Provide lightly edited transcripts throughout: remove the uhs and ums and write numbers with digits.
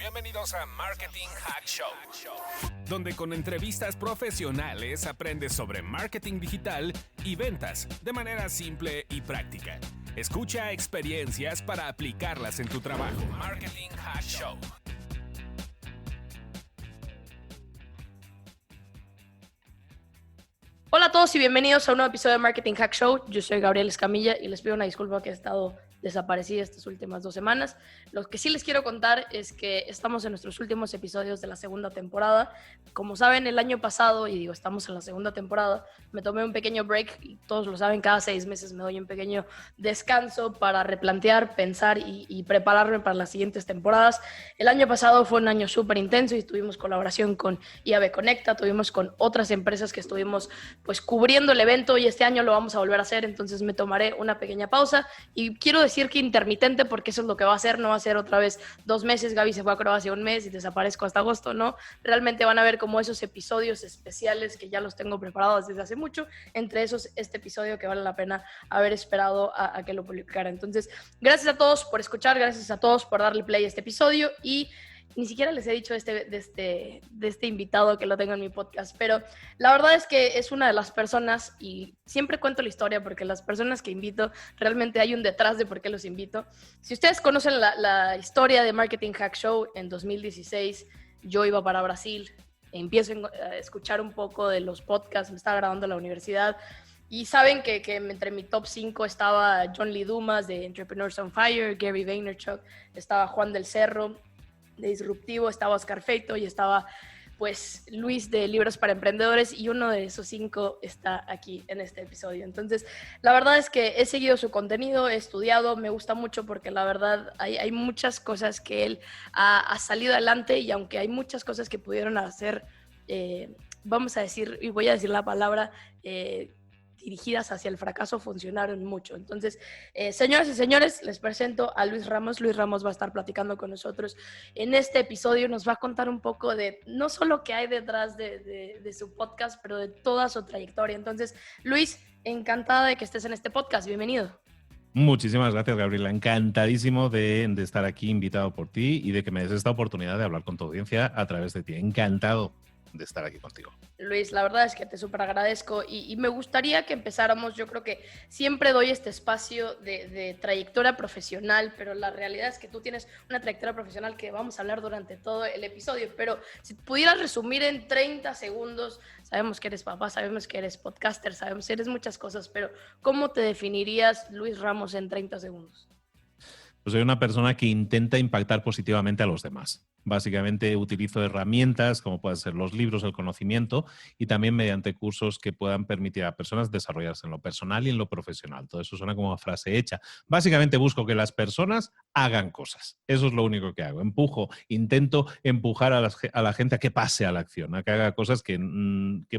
Bienvenidos a Marketing Hack Show, donde con entrevistas profesionales aprendes sobre marketing digital y ventas de manera simple y práctica. Escucha experiencias para aplicarlas en tu trabajo. Marketing Hack Show. Hola a todos y bienvenidos a un nuevo episodio de Marketing Hack Show. Yo soy Gabriel Escamilla y les pido una disculpa que he estado desaparecida estas últimas 2 semanas. Lo que sí les quiero contar es que estamos en nuestros últimos episodios de la segunda temporada. Como saben, el año pasado, y digo, estamos en la segunda temporada, me tomé un pequeño break, y todos lo saben, cada 6 meses me doy un pequeño descanso para replantear, pensar y prepararme para las siguientes temporadas. El año pasado fue un año súper intenso y tuvimos colaboración con IAB Conecta, tuvimos con otras empresas que estuvimos pues cubriendo el evento, y este año lo vamos a volver a hacer, entonces me tomaré una pequeña pausa y quiero decir que intermitente, porque eso es lo que va a ser. No va a ser otra vez 2 meses, Gaby se fue a Croacia 1 mes y desaparezco hasta agosto, no, realmente van a ver como esos episodios especiales que ya los tengo preparados desde hace mucho, entre esos este episodio que vale la pena haber esperado a que lo publicara. Entonces, gracias a todos por escuchar, gracias a todos por darle play a este episodio, y ni siquiera les he dicho de este invitado que lo tengo en mi podcast, pero la verdad es que es una de las personas, y siempre cuento la historia porque las personas que invito, realmente hay un detrás de por qué los invito. Si ustedes conocen la historia de Marketing Hack Show, en 2016 yo iba para Brasil, empiezo a escuchar un poco de los podcasts, me estaba graduando en la universidad, y saben que entre mi top 5 estaba John Lee Dumas de Entrepreneurs on Fire, Gary Vaynerchuk, estaba Juan del Cerro de Disruptivo, estaba Oscar Feito y estaba pues Luis de Libros para Emprendedores, y uno de esos 5 está aquí en este episodio. Entonces, la verdad es que he seguido su contenido, he estudiado, me gusta mucho porque la verdad hay muchas cosas que él ha salido adelante, y aunque hay muchas cosas que pudieron hacer, vamos a decir, y voy a decir la palabra, dirigidas hacia el fracaso, funcionaron mucho. Entonces, señoras y señores, les presento a Luis Ramos. Luis Ramos va a estar platicando con nosotros en este episodio. Nos va a contar un poco de no solo qué hay detrás de su podcast, pero de toda su trayectoria. Entonces, Luis, encantada de que estés en este podcast. Bienvenido. Muchísimas gracias, Gabriela. Encantadísimo de estar aquí, invitado por ti, y de que me des esta oportunidad de hablar con tu audiencia a través de ti. Encantado de estar aquí contigo. Luis, la verdad es que te súper agradezco, y me gustaría que empezáramos. Yo creo que siempre doy este espacio de trayectoria profesional, pero la realidad es que tú tienes una trayectoria profesional que vamos a hablar durante todo el episodio, pero si pudieras resumir en 30 segundos, sabemos que eres papá, sabemos que eres podcaster, sabemos que eres muchas cosas, pero ¿cómo te definirías, Luis Ramos, en 30 segundos? Pues soy una persona que intenta impactar positivamente a los demás. Básicamente utilizo herramientas como pueden ser los libros, el conocimiento, y también mediante cursos que puedan permitir a personas desarrollarse en lo personal y en lo profesional. Todo eso suena como una frase hecha. Básicamente busco que las personas hagan cosas. Eso es lo único que hago. Intento empujar a la gente a que pase a la acción, a que haga cosas que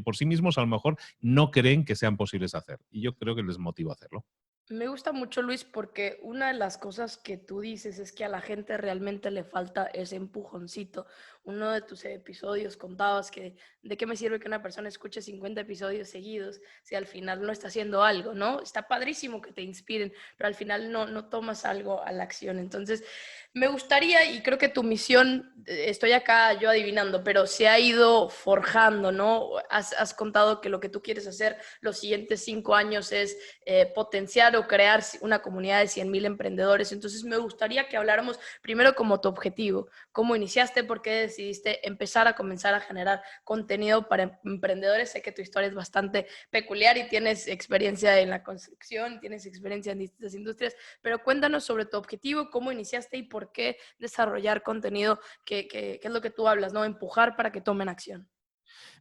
por sí mismos a lo mejor no creen que sean posibles hacer. Y yo creo que les motiva a hacerlo. Me gusta mucho, Luis, porque una de las cosas que tú dices es que a la gente realmente le falta ese empujoncito. Uno de tus episodios contabas que de qué me sirve que una persona escuche 50 episodios seguidos si al final no está haciendo algo, ¿no? Está padrísimo que te inspiren, pero al final no tomas algo a la acción. Entonces, me gustaría, y creo que tu misión, estoy acá yo adivinando, pero se ha ido forjando, ¿no? Has contado que lo que tú quieres hacer los siguientes 5 años es potenciar o crear una comunidad de 100,000 emprendedores. Entonces, me gustaría que habláramos primero como tu objetivo, cómo iniciaste, por qué decidiste comenzar a generar contenido para emprendedores. Sé que tu historia es bastante peculiar y tienes experiencia en la construcción, tienes experiencia en distintas industrias, pero cuéntanos sobre tu objetivo, cómo iniciaste y por qué desarrollar contenido, que es lo que tú hablas, ¿no? Empujar para que tomen acción.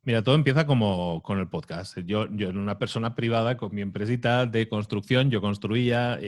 Mira, todo empieza como con el podcast. Yo era una persona privada con mi empresita de construcción. Yo construía,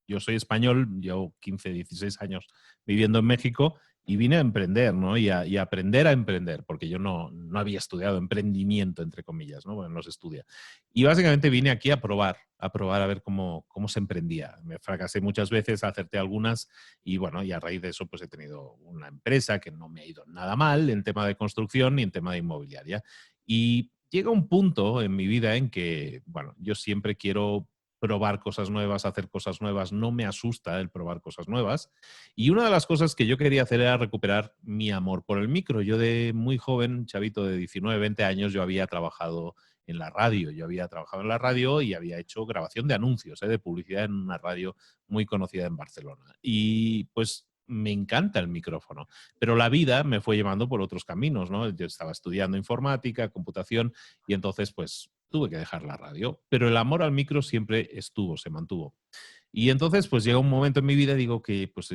yo soy español, llevo 15, 16 años viviendo en México y vine a emprender, ¿no? Y a aprender a emprender, porque yo no había estudiado emprendimiento, entre comillas, ¿no? Bueno, no se estudia. Y básicamente vine aquí a probar a ver cómo se emprendía. Me fracasé muchas veces, acerté algunas y bueno, y a raíz de eso pues he tenido una empresa que no me ha ido nada mal en tema de construcción y en tema de inmobiliaria. Y llega un punto en mi vida en que, bueno, yo siempre quiero probar cosas nuevas, hacer cosas nuevas, no me asusta el probar cosas nuevas. Y una de las cosas que yo quería hacer era recuperar mi amor por el micro. Yo de muy joven, chavito de 19, 20 años, yo había trabajado en la radio. Yo había trabajado en la radio y había hecho grabación de anuncios, de publicidad en una radio muy conocida en Barcelona. Y pues me encanta el micrófono, pero la vida me fue llevando por otros caminos, ¿no? Yo estaba estudiando informática, computación y entonces pues tuve que dejar la radio, pero el amor al micro siempre estuvo, se mantuvo. Y entonces, pues llega un momento en mi vida, digo que pues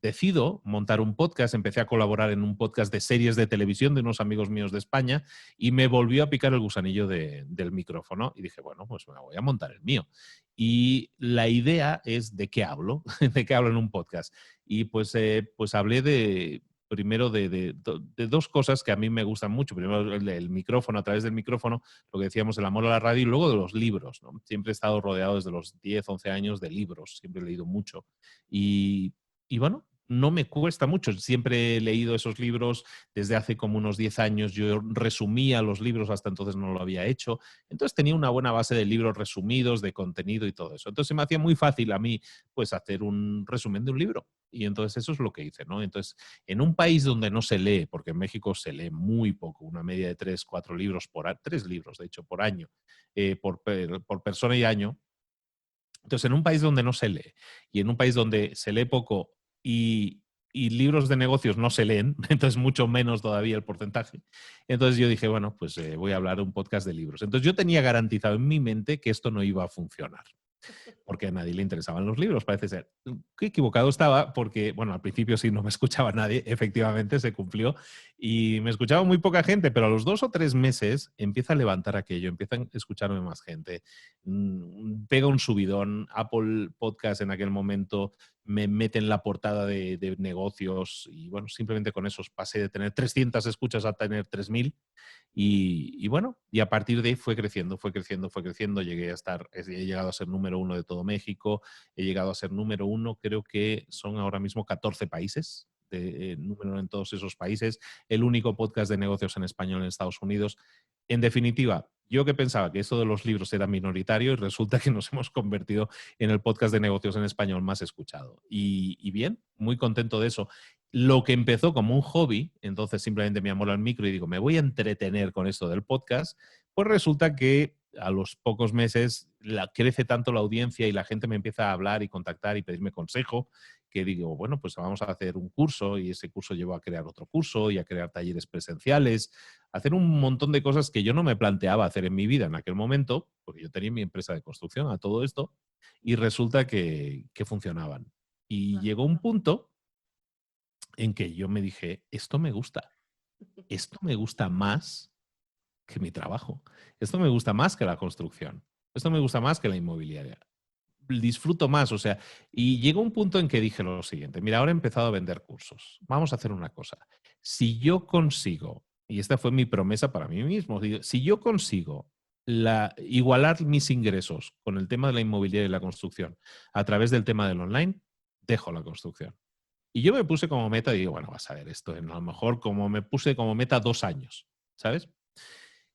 decido montar un podcast. Empecé a colaborar en un podcast de series de televisión de unos amigos míos de España y me volvió a picar el gusanillo del micrófono y dije, bueno, pues me voy a montar el mío. Y la idea es de qué hablo, de qué hablo en un podcast. Y pues hablé primero de dos cosas que a mí me gustan mucho. Primero el micrófono, a través del micrófono, lo que decíamos, el amor a la radio, y luego de los libros, ¿no? Siempre he estado rodeado desde los 10, 11 años de libros, siempre he leído mucho. Y bueno, no me cuesta mucho. Siempre he leído esos libros desde hace como unos 10 años. Yo resumía los libros, hasta entonces no lo había hecho. Entonces tenía una buena base de libros resumidos, de contenido y todo eso. Entonces se me hacía muy fácil a mí pues hacer un resumen de un libro. Y entonces eso es lo que hice, ¿no? Entonces, en un país donde no se lee, porque en México se lee muy poco, una media de 3, 4 libros tres libros, de hecho, por año, por persona y año. Entonces, en un país donde no se lee y en un país donde se lee poco y libros de negocios no se leen, entonces mucho menos todavía el porcentaje. Entonces yo dije, bueno, pues voy a hablar de un podcast de libros. Entonces yo tenía garantizado en mi mente que esto no iba a funcionar, porque a nadie le interesaban los libros, parece ser. Qué equivocado estaba, porque, bueno, al principio sí no me escuchaba nadie, efectivamente se cumplió, y me escuchaba muy poca gente, pero a los 2 o 3 meses empieza a levantar aquello, empiezan a escucharme más gente, pega un subidón. Apple Podcast en aquel momento me mete en la portada de negocios, y bueno, simplemente con eso pasé de tener 300 escuchas a tener 3000. Y bueno, y a partir de ahí fue creciendo, fue creciendo, fue creciendo. He llegado a ser número 1 de todo México, he llegado a ser número 1, creo que son ahora mismo 14 países, número 1 en todos esos países, el único podcast de negocios en español en Estados Unidos. En definitiva, yo que pensaba que esto de los libros era minoritario y resulta que nos hemos convertido en el podcast de negocios en español más escuchado. Y bien, muy contento de eso. Lo que empezó como un hobby, entonces simplemente me amor al micro y digo, me voy a entretener con esto del podcast, pues resulta que a los pocos meses crece tanto la audiencia y la gente me empieza a hablar y contactar y pedirme consejo, que digo, bueno, pues vamos a hacer un curso, y ese curso llevó a crear otro curso y a crear talleres presenciales, a hacer un montón de cosas que yo no me planteaba hacer en mi vida en aquel momento, porque yo tenía mi empresa de construcción a todo esto, y resulta que funcionaban. Y llegó un punto en que yo me dije, esto me gusta más que mi trabajo, esto me gusta más que la construcción, esto me gusta más que la inmobiliaria, disfruto más, o sea, y llegó un punto en que dije lo siguiente, mira, ahora he empezado a vender cursos, vamos a hacer una cosa, si yo consigo, y esta fue mi promesa para mí mismo, si yo consigo igualar mis ingresos con el tema de la inmobiliaria y la construcción a través del tema del online, dejo la construcción. Y yo me puse como meta, y digo, bueno, vas a ver esto, a lo mejor como me puse como meta 2 años, ¿sabes?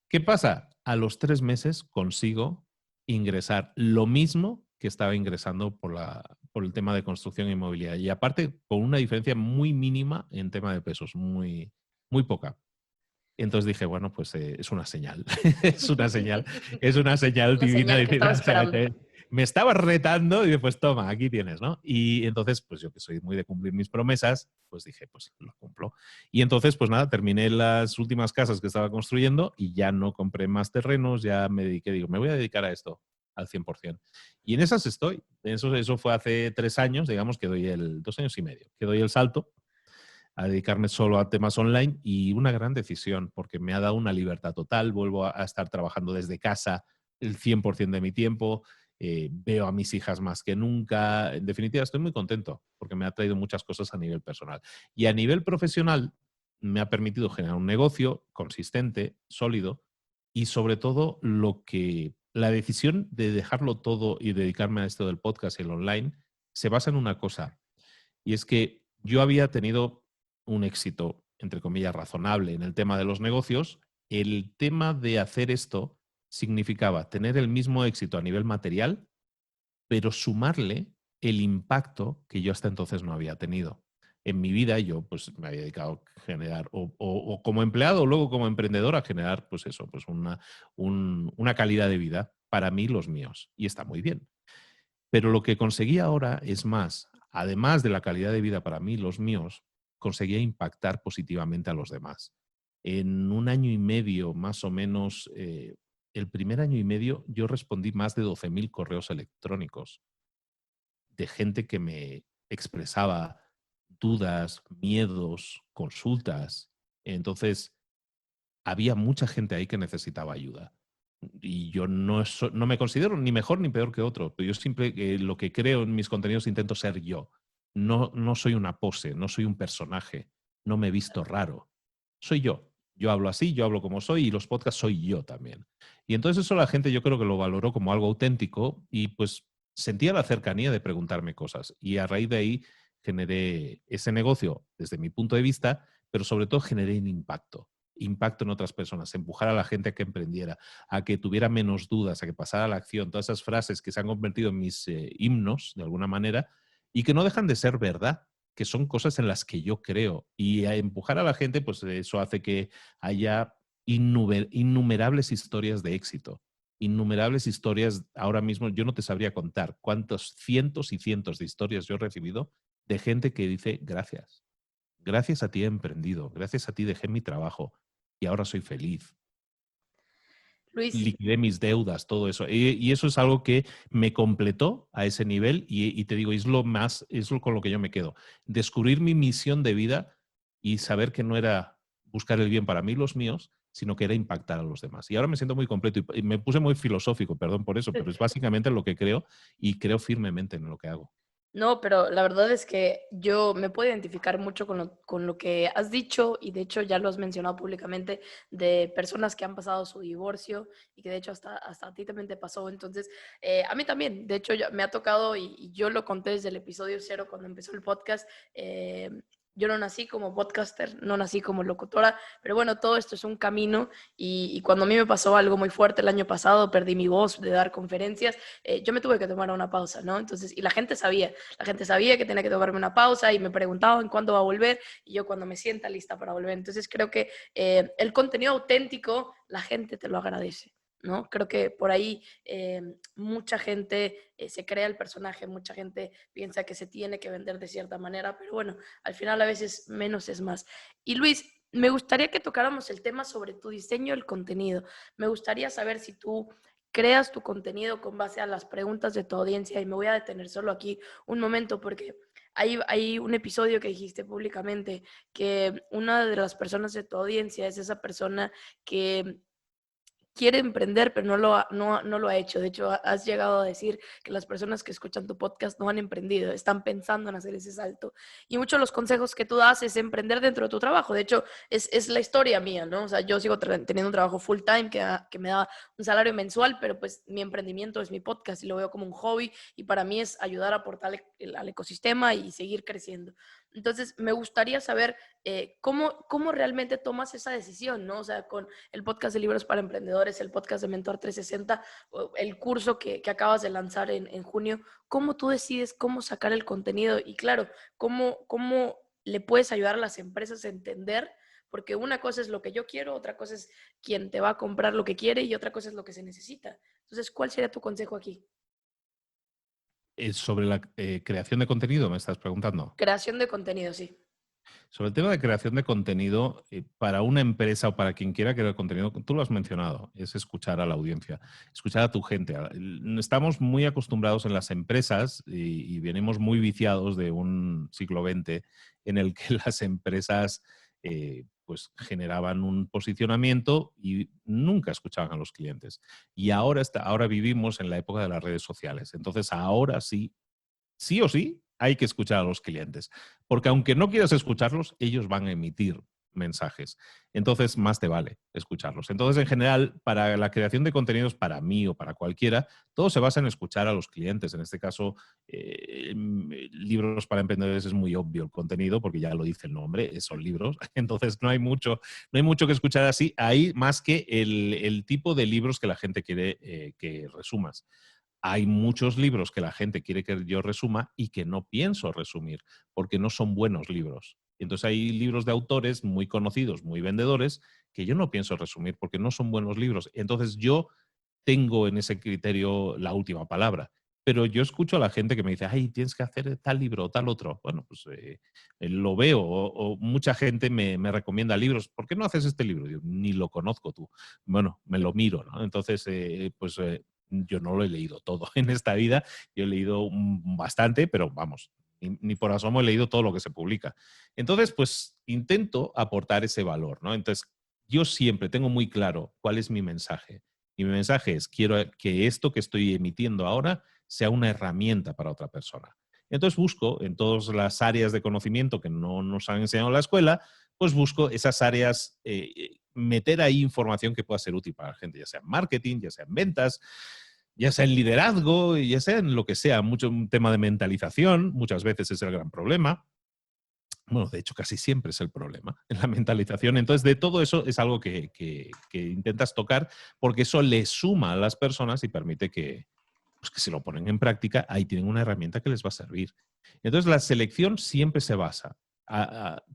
¿Qué pasa? A los 3 meses consigo ingresar lo mismo que estaba ingresando por el tema de construcción inmobiliaria. Y aparte, con una diferencia muy mínima en tema de pesos, muy, muy poca. Entonces dije, bueno, pues es una señal, es una señal divina. Señal que estaba esperando. Me estaba retando y pues toma, aquí tienes, ¿no? Y entonces, pues yo que soy muy de cumplir mis promesas, pues dije, pues lo cumplo. Y entonces, pues nada, terminé las últimas casas que estaba construyendo y ya no compré más terrenos, ya me dediqué, digo, me voy a dedicar a esto al 100%. Y en esas estoy. Eso fue hace 3 años, digamos, que 2 años y medio, que doy el salto a dedicarme solo a temas online, y una gran decisión porque me ha dado una libertad total. Vuelvo a estar trabajando desde casa el 100% de mi tiempo, veo a mis hijas más que nunca. En definitiva, estoy muy contento porque me ha traído muchas cosas a nivel personal. Y a nivel profesional me ha permitido generar un negocio consistente, sólido, y sobre todo la decisión de dejarlo todo y dedicarme a esto del podcast y el online se basa en una cosa, y es que yo había tenido un éxito, entre comillas, razonable en el tema de los negocios. El tema de hacer esto significaba tener el mismo éxito a nivel material, pero sumarle el impacto que yo hasta entonces no había tenido. En mi vida yo pues me había dedicado a generar, o como empleado o luego como emprendedor, a generar pues eso, pues una calidad de vida para mí, los míos. Y está muy bien. Pero lo que conseguí ahora es más, además de la calidad de vida para mí, los míos, conseguía impactar positivamente a los demás. En un año y medio, más o menos, el primer año y medio, yo respondí más de 12.000 correos electrónicos de gente que me expresaba dudas, miedos, consultas. Entonces, había mucha gente ahí que necesitaba ayuda. Y yo no me considero ni mejor ni peor que otro, pero yo siempre lo que creo en mis contenidos intento ser yo. No soy una pose, no soy un personaje, no me he visto raro. Soy yo. Yo hablo así, yo hablo como soy y los podcasts soy yo también. Y entonces eso la gente yo creo que lo valoró como algo auténtico y pues sentía la cercanía de preguntarme cosas. Y a raíz de ahí generé ese negocio desde mi punto de vista, pero sobre todo generé un impacto en otras personas, empujar a la gente a que emprendiera, a que tuviera menos dudas, a que pasara a la acción, todas esas frases que se han convertido en mis himnos, de alguna manera, y que no dejan de ser verdad, que son cosas en las que yo creo. Y a empujar a la gente, pues eso hace que haya innumerables historias de éxito. Innumerables historias, ahora mismo yo no te sabría contar cuántos cientos y cientos de historias yo he recibido de gente que dice gracias. Gracias a ti he emprendido, gracias a ti dejé mi trabajo y ahora soy feliz. Luis, Liquidé mis deudas, todo eso. Y eso es algo que me completó a ese nivel y te digo, es lo con lo que yo me quedo. Descubrir mi misión de vida y saber que no era buscar el bien para mí y los míos, sino que era impactar a los demás. Y ahora me siento muy completo y me puse muy filosófico, perdón por eso, pero es básicamente lo que creo y creo firmemente en lo que hago. no, pero la verdad es que yo me puedo identificar mucho con lo que has dicho y de hecho ya lo has mencionado públicamente de personas que han pasado su divorcio y que de hecho hasta a ti también te pasó. Entonces, a mí también, de hecho me ha tocado y yo lo conté desde el episodio 0 cuando empezó el podcast. Yo no nací como podcaster, no nací como locutora, pero bueno, todo esto es un camino y cuando a mí me pasó algo muy fuerte el año pasado, perdí mi voz de dar conferencias, yo me tuve que tomar una pausa, ¿no? Entonces, y la gente sabía que tenía que tomarme una pausa y me preguntaban cuándo va a volver y yo cuando me sienta lista para volver. Entonces creo que el contenido auténtico, la gente te lo agradece. ¿No? Creo que por ahí mucha gente se crea el personaje, mucha gente piensa que se tiene que vender de cierta manera, pero bueno, al final a veces menos es más. Y Luis, me gustaría que tocáramos el tema sobre tu diseño del contenido. Me gustaría saber si tú creas tu contenido con base a las preguntas de tu audiencia y me voy a detener solo aquí un momento porque hay un episodio que dijiste públicamente que una de las personas de tu audiencia es esa persona que quiere emprender, pero no lo ha hecho. De hecho, has llegado a decir que las personas que escuchan tu podcast no han emprendido, están pensando en hacer ese salto. Y muchos de los consejos que tú das es emprender dentro de tu trabajo. De hecho, es la historia mía, ¿no? O sea, yo sigo teniendo un trabajo full time que me da un salario mensual, pero pues mi emprendimiento es mi podcast y lo veo como un hobby y para mí es ayudar a aportar al ecosistema y seguir creciendo. Entonces, me gustaría saber cómo realmente tomas esa decisión, ¿no? O sea, con el podcast de Libros para Emprendedores, el podcast de Mentor 360, el curso que acabas de lanzar en junio, ¿cómo tú decides cómo sacar el contenido? Y claro, ¿cómo le puedes ayudar a las empresas a entender? Porque una cosa es lo que yo quiero, otra cosa es quien te va a comprar lo que quiere y otra cosa es lo que se necesita. Entonces, ¿cuál sería tu consejo aquí? Sobre la creación de contenido, me estás preguntando. Creación de contenido, sí. Sobre el tema de creación de contenido, para una empresa o para quien quiera crear contenido, tú lo has mencionado, es escuchar a la audiencia, escuchar a tu gente. Estamos muy acostumbrados en las empresas y venimos muy viciados de un siglo XX en el que las empresas pues generaban un posicionamiento y nunca escuchaban a los clientes. Y ahora vivimos en la época de las redes sociales. Entonces, ahora sí o sí, hay que escuchar a los clientes, porque aunque no quieras escucharlos, ellos van a emitir mensajes. Entonces, más te vale escucharlos. Entonces, en general, para la creación de contenidos, para mí o para cualquiera, todo se basa en escuchar a los clientes. En este caso, Libros para Emprendedores es muy obvio el contenido, porque ya lo dice el nombre, son libros. Entonces, no hay mucho que escuchar así, ahí más que el tipo de libros que la gente quiere que resumas. hay muchos libros que la gente quiere que yo resuma y que no pienso resumir, porque no son buenos libros. Entonces hay libros de autores muy conocidos, muy vendedores, que yo no pienso resumir porque no son buenos libros. Entonces yo tengo en ese criterio la última palabra. Pero yo escucho a la gente que me dice, ay, tienes que hacer tal libro o tal otro. Bueno, pues lo veo. O mucha gente me recomienda libros. ¿Por qué no haces este libro? Yo, ni lo conozco tú. Bueno, me lo miro, ¿no? Entonces, yo no lo he leído todo en esta vida. Yo he leído bastante, pero vamos, ni por asomo he leído todo lo que se publica. Entonces, pues intento aportar ese valor, ¿no? Entonces, yo siempre tengo muy claro cuál es mi mensaje. Y mi mensaje es, quiero que esto que estoy emitiendo ahora sea una herramienta para otra persona. Entonces busco en todas las áreas de conocimiento que no nos han enseñado en la escuela, pues busco esas áreas, meter ahí información que pueda ser útil para la gente, ya sea en marketing, ya sea en ventas, ya sea en liderazgo, ya sea en lo que sea, mucho un tema de mentalización, muchas veces es el gran problema. Bueno, de hecho, casi siempre es el problema en la mentalización. Entonces, de todo eso es algo que intentas tocar porque eso le suma a las personas y permite pues que si lo ponen en práctica, ahí tienen una herramienta que les va a servir. Entonces, la selección siempre se basa,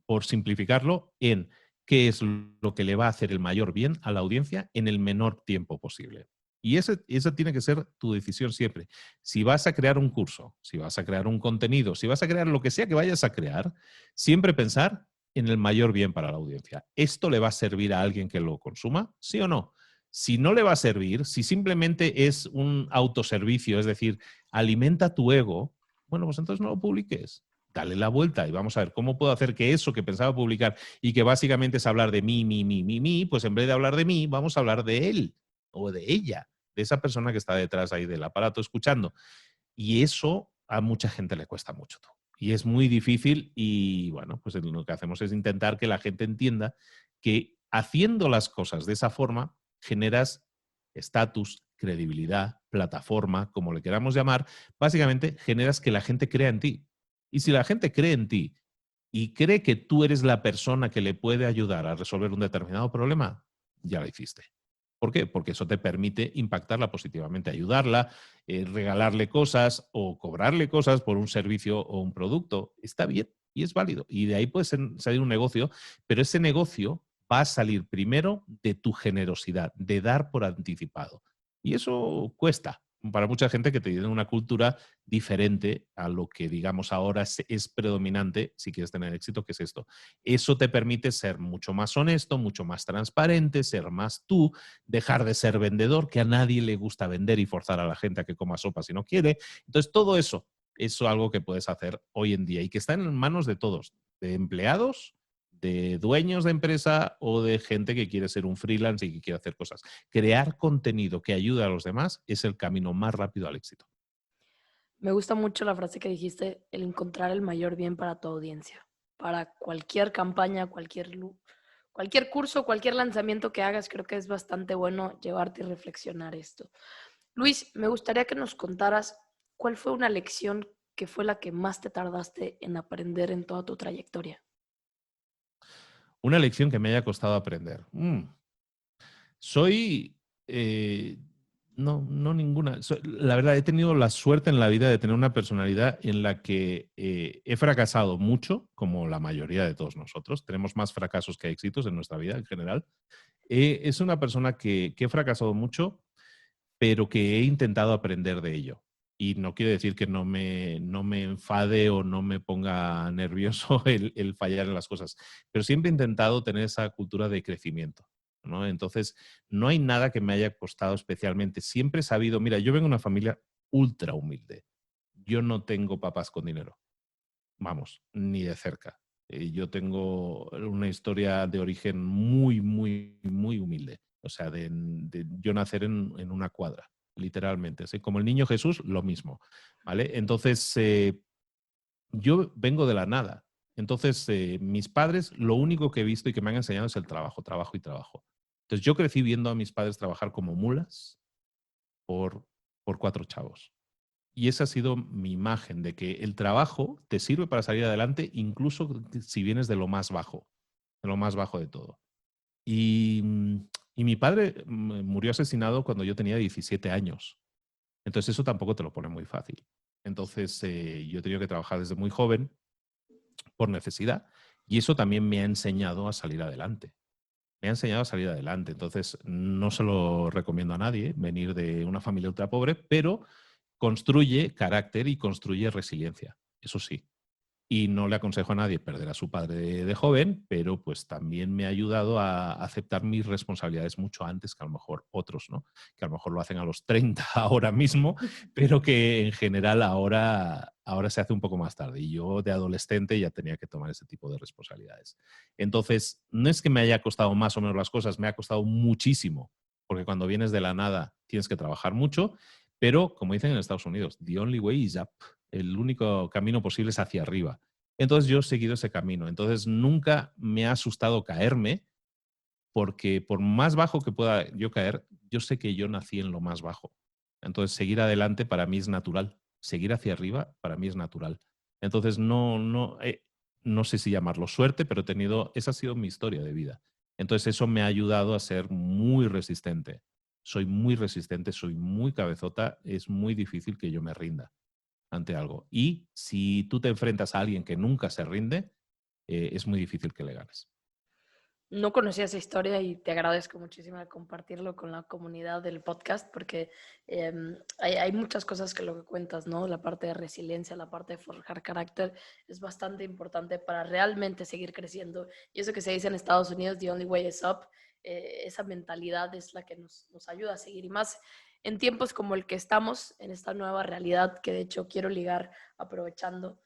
por simplificarlo, en qué es lo que le va a hacer el mayor bien a la audiencia en el menor tiempo posible. Y esa tiene que ser tu decisión siempre. Si vas a crear un curso, si vas a crear un contenido, si vas a crear lo que sea que vayas a crear, siempre pensar en el mayor bien para la audiencia. ¿Esto le va a servir a alguien que lo consuma? ¿Sí o no? Si no le va a servir, si simplemente es un autoservicio, es decir, alimenta tu ego, bueno, pues entonces no lo publiques. Dale la vuelta y vamos a ver cómo puedo hacer que eso que pensaba publicar y que básicamente es hablar de mí, pues en vez de hablar de mí, vamos a hablar de él o de ella, de esa persona que está detrás ahí del aparato escuchando. Y eso a mucha gente le cuesta mucho. Y es muy difícil y bueno, pues lo que hacemos es intentar que la gente entienda que haciendo las cosas de esa forma generas estatus, credibilidad, plataforma, como le queramos llamar, básicamente generas que la gente crea en ti. Y si la gente cree en ti y cree que tú eres la persona que le puede ayudar a resolver un determinado problema, ya lo hiciste. ¿Por qué? Porque eso te permite impactarla positivamente, ayudarla, regalarle cosas o cobrarle cosas por un servicio o un producto. Está bien y es válido. Y de ahí puede salir un negocio, pero ese negocio va a salir primero de tu generosidad, de dar por anticipado. Y eso cuesta para mucha gente que tiene una cultura diferente a lo que, digamos, ahora es predominante si quieres tener éxito, que es esto. Eso te permite ser mucho más honesto, mucho más transparente, ser más tú, dejar de ser vendedor, que a nadie le gusta vender y forzar a la gente a que coma sopa si no quiere. Entonces, todo eso es algo que puedes hacer hoy en día y que está en manos de todos, de empleados, de dueños de empresa o de gente que quiere ser un freelance y que quiere hacer cosas. Crear contenido que ayude a los demás es el camino más rápido al éxito. Me gusta mucho la frase que dijiste, el encontrar el mayor bien para tu audiencia, para cualquier campaña, cualquier curso, cualquier lanzamiento que hagas, creo que es bastante bueno llevarte y reflexionar esto. Luis, me gustaría que nos contaras cuál fue una lección que fue la que más te tardaste en aprender en toda tu trayectoria. Una lección que me haya costado aprender. Soy... no ninguna. La verdad, he tenido la suerte en la vida de tener una personalidad en la que he fracasado mucho, como la mayoría de todos nosotros. Tenemos más fracasos que éxitos en nuestra vida en general. Es una persona que he fracasado mucho, pero que he intentado aprender de ello. Y no quiere decir que no me enfade o no me ponga nervioso el fallar en las cosas, pero siempre he intentado tener esa cultura de crecimiento, ¿no? Entonces, no hay nada que me haya costado especialmente. Siempre he sabido, mira, yo vengo de una familia ultra humilde. Yo no tengo papás con dinero, vamos, ni de cerca. Yo tengo una historia de origen muy, muy, muy humilde. O sea, de yo nacer en una cuadra, literalmente. ¿Sí? Como el niño Jesús, lo mismo. ¿Vale? Entonces, yo vengo de la nada. Entonces, mis padres, lo único que he visto y que me han enseñado es el trabajo, trabajo y trabajo. Entonces, yo crecí viendo a mis padres trabajar como mulas por, por 4 chavos. Y esa ha sido mi imagen de que el trabajo te sirve para salir adelante, incluso si vienes de lo más bajo de todo. Y, y mi padre murió asesinado cuando yo tenía 17 años. Entonces eso tampoco te lo pone muy fácil. Entonces yo he tenido que trabajar desde muy joven por necesidad y eso también me ha enseñado a salir adelante. Me ha enseñado a salir adelante. Entonces no se lo recomiendo a nadie venir de una familia ultra pobre, pero construye carácter y construye resiliencia. Eso sí. Y no le aconsejo a nadie perder a su padre de joven, pero pues también me ha ayudado a aceptar mis responsabilidades mucho antes que a lo mejor otros, ¿no? Que a lo mejor lo hacen a los 30 ahora mismo, pero que en general ahora se hace un poco más tarde. Y yo de adolescente ya tenía que tomar ese tipo de responsabilidades. Entonces, no es que me haya costado más o menos las cosas, me ha costado muchísimo, porque cuando vienes de la nada tienes que trabajar mucho, pero como dicen en Estados Unidos, the only way is up. El único camino posible es hacia arriba. Entonces yo he seguido ese camino. Entonces nunca me ha asustado caerme porque por más bajo que pueda yo caer, yo sé que yo nací en lo más bajo. Entonces seguir adelante para mí es natural. Seguir hacia arriba para mí es natural. Entonces no sé si llamarlo suerte, pero esa ha sido mi historia de vida. Entonces eso me ha ayudado a ser muy resistente. Soy muy resistente, soy muy cabezota, es muy difícil que yo me rinda ante algo. Y si tú te enfrentas a alguien que nunca se rinde, es muy difícil que le ganes. No conocía esa historia y te agradezco muchísimo de compartirlo con la comunidad del podcast porque hay muchas cosas que lo que cuentas, ¿no? La parte de resiliencia, la parte de forjar carácter es bastante importante para realmente seguir creciendo. Y eso que se dice en Estados Unidos, the only way is up, esa mentalidad es la que nos ayuda a seguir. Y más en tiempos como el que estamos, en esta nueva realidad que de hecho quiero ligar aprovechando.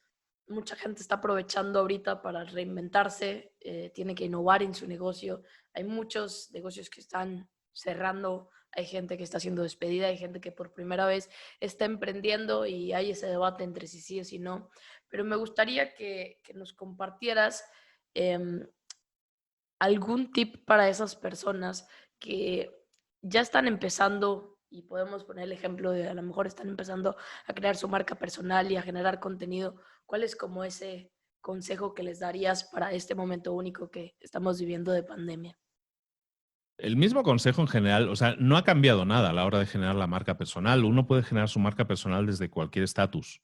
Mucha gente está aprovechando ahorita para reinventarse, tiene que innovar en su negocio. Hay muchos negocios que están cerrando, hay gente que está siendo despedida, hay gente que por primera vez está emprendiendo y hay ese debate entre si sí o si no. Pero me gustaría que nos compartieras eh, algún tip para esas personas que ya están empezando, y podemos poner el ejemplo de a lo mejor están empezando a crear su marca personal y a generar contenido. ¿Cuál es como ese consejo que les darías para este momento único que estamos viviendo de pandemia? El mismo consejo en general, o sea, no ha cambiado nada a la hora de generar la marca personal. Uno puede generar su marca personal desde cualquier estatus.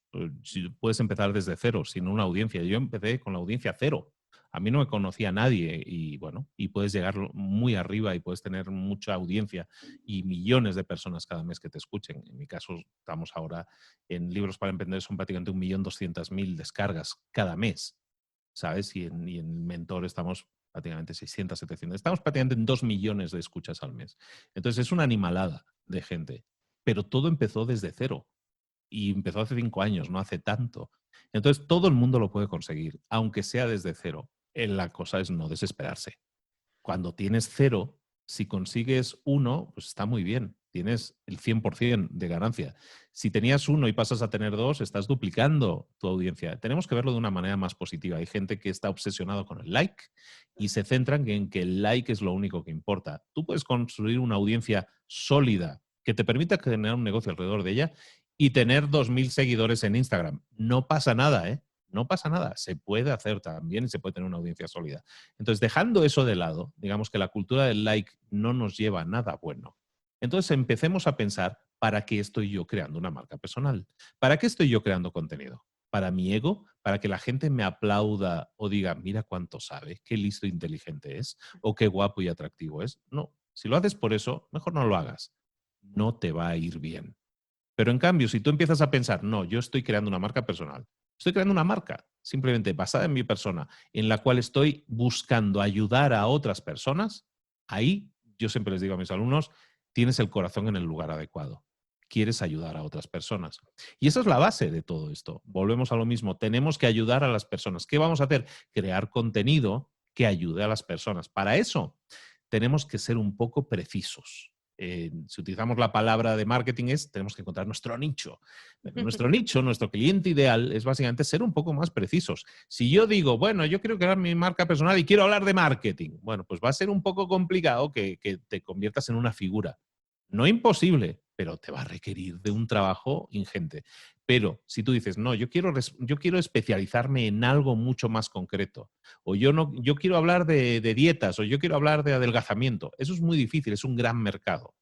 Puedes empezar desde cero, sin una audiencia. Yo empecé con la audiencia cero. A mí no me conocía nadie y bueno, y puedes llegar muy arriba y puedes tener mucha audiencia y millones de personas cada mes que te escuchen. En mi caso, estamos ahora en Libros para Emprender, son prácticamente 1.200.000 descargas cada mes, ¿sabes? Y en Mentor estamos prácticamente 600, 700. Estamos prácticamente en 2 millones de escuchas al mes. Entonces es una animalada de gente. Pero todo empezó desde cero. Y empezó hace 5 años, no hace tanto. Entonces todo el mundo lo puede conseguir, aunque sea desde cero. La cosa es no desesperarse. Cuando tienes cero, si consigues uno, pues está muy bien. Tienes el 100% de ganancia. Si tenías uno y pasas a tener dos, estás duplicando tu audiencia. Tenemos que verlo de una manera más positiva. Hay gente que está obsesionado con el like y se centran en que el like es lo único que importa. Tú puedes construir una audiencia sólida que te permita generar un negocio alrededor de ella y tener 2.000 seguidores en Instagram. No pasa nada, ¿eh? No pasa nada, se puede hacer también y se puede tener una audiencia sólida. Entonces, dejando eso de lado, digamos que la cultura del like no nos lleva a nada bueno. Entonces, empecemos a pensar, ¿para qué estoy yo creando una marca personal? ¿Para qué estoy yo creando contenido? ¿Para mi ego? ¿Para que la gente me aplauda o diga, mira cuánto sabe, qué listo e inteligente es, o qué guapo y atractivo es? No, si lo haces por eso, mejor no lo hagas. No te va a ir bien. Pero en cambio, si tú empiezas a pensar, no, yo estoy creando una marca personal, estoy creando una marca simplemente basada en mi persona, en la cual estoy buscando ayudar a otras personas, ahí yo siempre les digo a mis alumnos, tienes el corazón en el lugar adecuado. Quieres ayudar a otras personas. Y esa es la base de todo esto. Volvemos a lo mismo. Tenemos que ayudar a las personas. ¿Qué vamos a hacer? Crear contenido que ayude a las personas. Para eso tenemos que ser un poco precisos. Si utilizamos la palabra de marketing tenemos que encontrar nuestro nicho. Pero nuestro nicho, nuestro cliente ideal es básicamente ser un poco más precisos. Si yo digo, bueno, yo quiero crear mi marca personal y quiero hablar de marketing, bueno, pues va a ser un poco complicado que te conviertas en una figura. No imposible, pero te va a requerir de un trabajo ingente. Pero si tú dices, no, yo quiero especializarme en algo mucho más concreto, o yo quiero hablar de dietas, o yo quiero hablar de adelgazamiento, eso es muy difícil, es un gran mercado.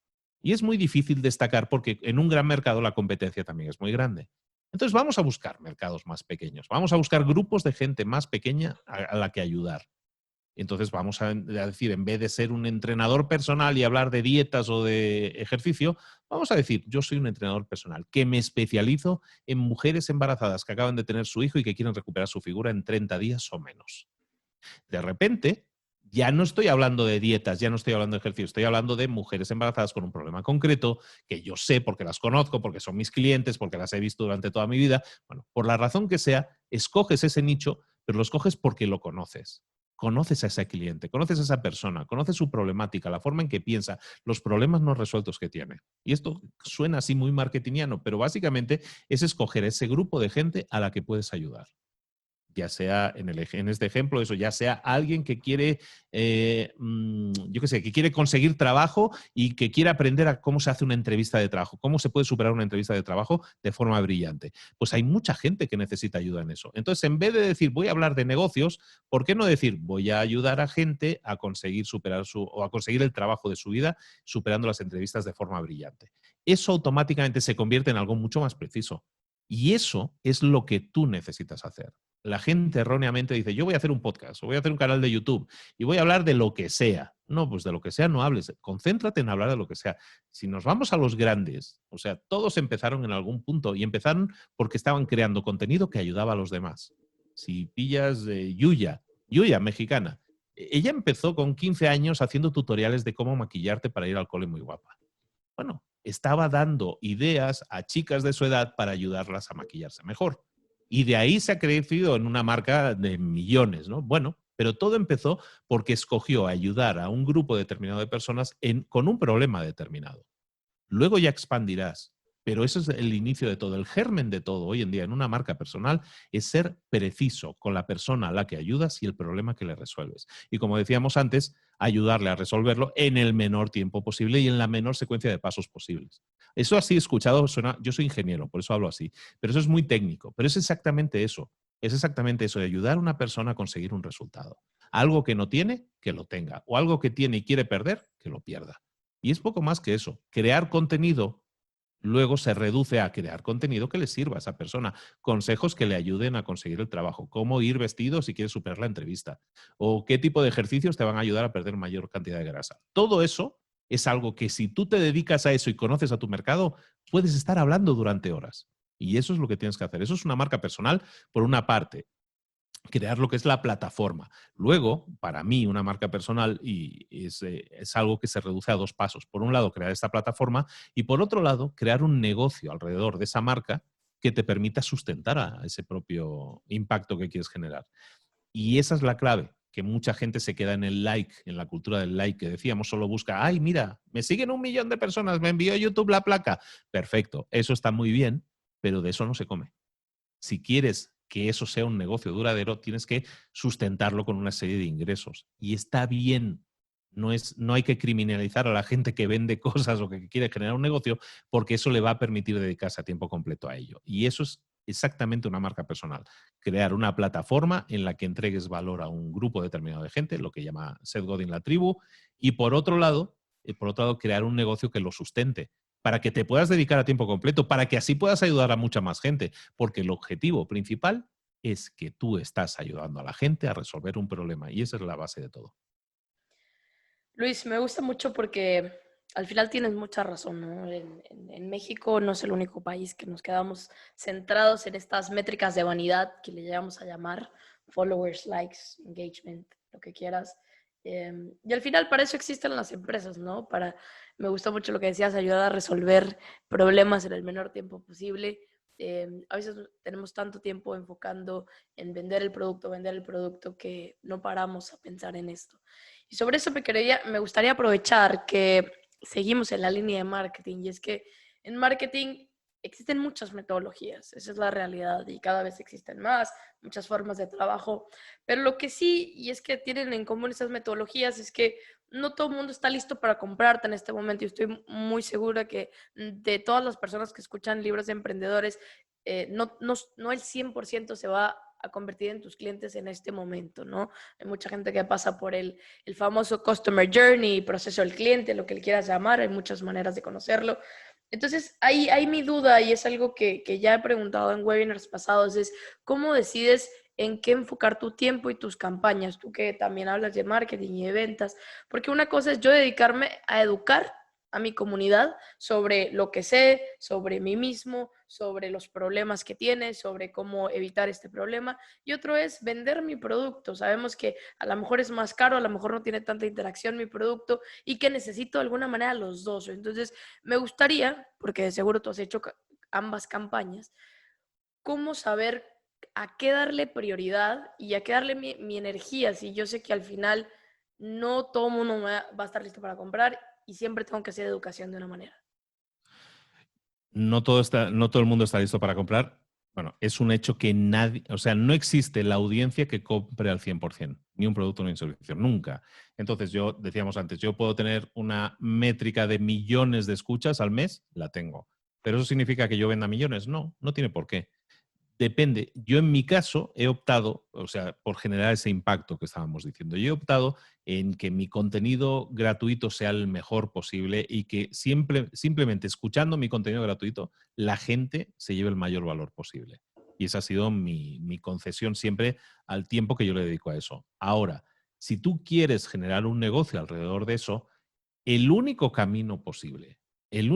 Y es muy difícil destacar porque en un gran mercado la competencia también es muy grande. Entonces vamos a buscar mercados más pequeños, vamos a buscar grupos de gente más pequeña a la que ayudar. Entonces vamos a decir, en vez de ser un entrenador personal y hablar de dietas o de ejercicio, vamos a decir, yo soy un entrenador personal que me especializo en mujeres embarazadas que acaban de tener su hijo y que quieren recuperar su figura en 30 días o menos. De repente, ya no estoy hablando de dietas, ya no estoy hablando de ejercicio, estoy hablando de mujeres embarazadas con un problema concreto que yo sé porque las conozco, porque son mis clientes, porque las he visto durante toda mi vida. Bueno, por la razón que sea, escoges ese nicho, pero lo escoges porque lo conoces. Conoces a ese cliente, conoces a esa persona, conoces su problemática, la forma en que piensa, los problemas no resueltos que tiene. Y esto suena así muy marketingiano, pero básicamente es escoger ese grupo de gente a la que puedes ayudar. Ya sea en este ejemplo, eso, ya sea alguien que quiere, yo qué sé, que quiere conseguir trabajo y que quiere aprender a cómo se hace una entrevista de trabajo, cómo se puede superar una entrevista de trabajo de forma brillante. Pues hay mucha gente que necesita ayuda en eso. Entonces, en vez de decir voy a hablar de negocios, ¿por qué no decir voy a ayudar a gente a conseguir superar o a conseguir el trabajo de su vida superando las entrevistas de forma brillante? Eso automáticamente se convierte en algo mucho más preciso. Y eso es lo que tú necesitas hacer. La gente erróneamente dice, yo voy a hacer un podcast o voy a hacer un canal de YouTube y voy a hablar de lo que sea. No, pues de lo que sea no hables. Concéntrate en hablar de lo que sea. Si nos vamos a los grandes, o sea, todos empezaron en algún punto y empezaron porque estaban creando contenido que ayudaba a los demás. Si pillas Yuya, mexicana, ella empezó con 15 años haciendo tutoriales de cómo maquillarte para ir al cole muy guapa. Bueno, estaba dando ideas a chicas de su edad para ayudarlas a maquillarse mejor. Y de ahí se ha crecido en una marca de millones, ¿no? Bueno, pero todo empezó porque escogió ayudar a un grupo determinado de personas con un problema determinado. Luego ya expandirás. Pero eso es el inicio de todo. El germen de todo hoy en día en una marca personal es ser preciso con la persona a la que ayudas y el problema que le resuelves. Y como decíamos antes, ayudarle a resolverlo en el menor tiempo posible y en la menor secuencia de pasos posibles. Eso así escuchado suena, yo soy ingeniero, por eso hablo así, pero eso es muy técnico, pero es exactamente eso. Es exactamente eso, de ayudar a una persona a conseguir un resultado. Algo que no tiene, que lo tenga. O algo que tiene y quiere perder, que lo pierda. Y es poco más que eso. Crear contenido luego se reduce a crear contenido que le sirva a esa persona. Consejos que le ayuden a conseguir el trabajo. Cómo ir vestido si quieres superar la entrevista. O qué tipo de ejercicios te van a ayudar a perder mayor cantidad de grasa. Todo eso es algo que si tú te dedicas a eso y conoces a tu mercado, puedes estar hablando durante horas. Y eso es lo que tienes que hacer. Eso es una marca personal, por una parte, crear lo que es la plataforma. Luego, para mí, una marca personal es algo que se reduce a dos pasos. Por un lado, crear esta plataforma y por otro lado, crear un negocio alrededor de esa marca que te permita sustentar a ese propio impacto que quieres generar. Y esa es la clave, que mucha gente se queda en el like, en la cultura del like que decíamos, solo busca, ay, mira, me siguen 1 millón de personas, me envió YouTube la placa. Perfecto, eso está muy bien, pero de eso no se come. Si quieres que eso sea un negocio duradero, tienes que sustentarlo con una serie de ingresos. Y está bien. No hay que criminalizar a la gente que vende cosas o que quiere generar un negocio, porque eso le va a permitir dedicarse a tiempo completo a ello. Y eso es exactamente una marca personal. Crear una plataforma en la que entregues valor a un grupo determinado de gente, lo que llama Seth Godin la tribu, y por otro lado, crear un negocio que lo sustente, para que te puedas dedicar a tiempo completo, para que así puedas ayudar a mucha más gente, porque el objetivo principal es que tú estás ayudando a la gente a resolver un problema y esa es la base de todo. Luis, me gusta mucho porque al final tienes mucha razón, ¿no? En México no es el único país que nos quedamos centrados en estas métricas de vanidad que le llegamos a llamar followers, likes, engagement, lo que quieras. Y al final para eso existen las empresas, ¿no? Me gustó mucho lo que decías, ayudar a resolver problemas en el menor tiempo posible. A veces tenemos tanto tiempo enfocando en vender el producto que no paramos a pensar en esto. Y sobre eso me gustaría aprovechar que seguimos en la línea de marketing y es que en marketing existen muchas metodologías, esa es la realidad y cada vez existen más, muchas formas de trabajo, pero lo que sí, y es que tienen en común esas metodologías, es que no todo el mundo está listo para comprarte en este momento y estoy muy segura que de todas las personas que escuchan libros de emprendedores, no el 100% se va a convertir en tus clientes en este momento, ¿no? Hay mucha gente que pasa por el famoso Customer Journey, proceso del cliente, lo que le quieras llamar, hay muchas maneras de conocerlo. Entonces, ahí mi duda, y es algo que ya he preguntado en webinars pasados, es ¿cómo decides en qué enfocar tu tiempo y tus campañas? Tú que también hablas de marketing y de ventas, porque una cosa es yo dedicarme a educar a mi comunidad sobre lo que sé, sobre mí mismo, sobre los problemas que tiene, sobre cómo evitar este problema. Y otro es vender mi producto. Sabemos que a lo mejor es más caro, a lo mejor no tiene tanta interacción mi producto y que necesito de alguna manera los dos. Entonces, me gustaría, porque de seguro tú has hecho ambas campañas, cómo saber a qué darle prioridad y a qué darle mi energía. Si yo sé que al final no todo el mundo va a estar listo para comprar y siempre tengo que hacer educación de una manera. No todo el mundo está listo para comprar. Bueno, es un hecho que nadie, o sea, no existe la audiencia que compre al 100%, ni un producto ni un servicio, nunca. Entonces, decíamos antes, yo puedo tener una métrica de millones de escuchas al mes, la tengo. ¿Pero eso significa que yo venda millones? No, no tiene por qué. Depende. Yo en mi caso he optado, o sea, por generar ese impacto que estábamos diciendo. Yo he optado en que mi contenido gratuito sea el mejor posible y que simplemente escuchando mi contenido gratuito, la gente se lleve el mayor valor posible. Y esa ha sido mi concesión siempre al tiempo que yo le dedico a eso. Ahora, si tú quieres generar un negocio alrededor de eso, el único camino posible es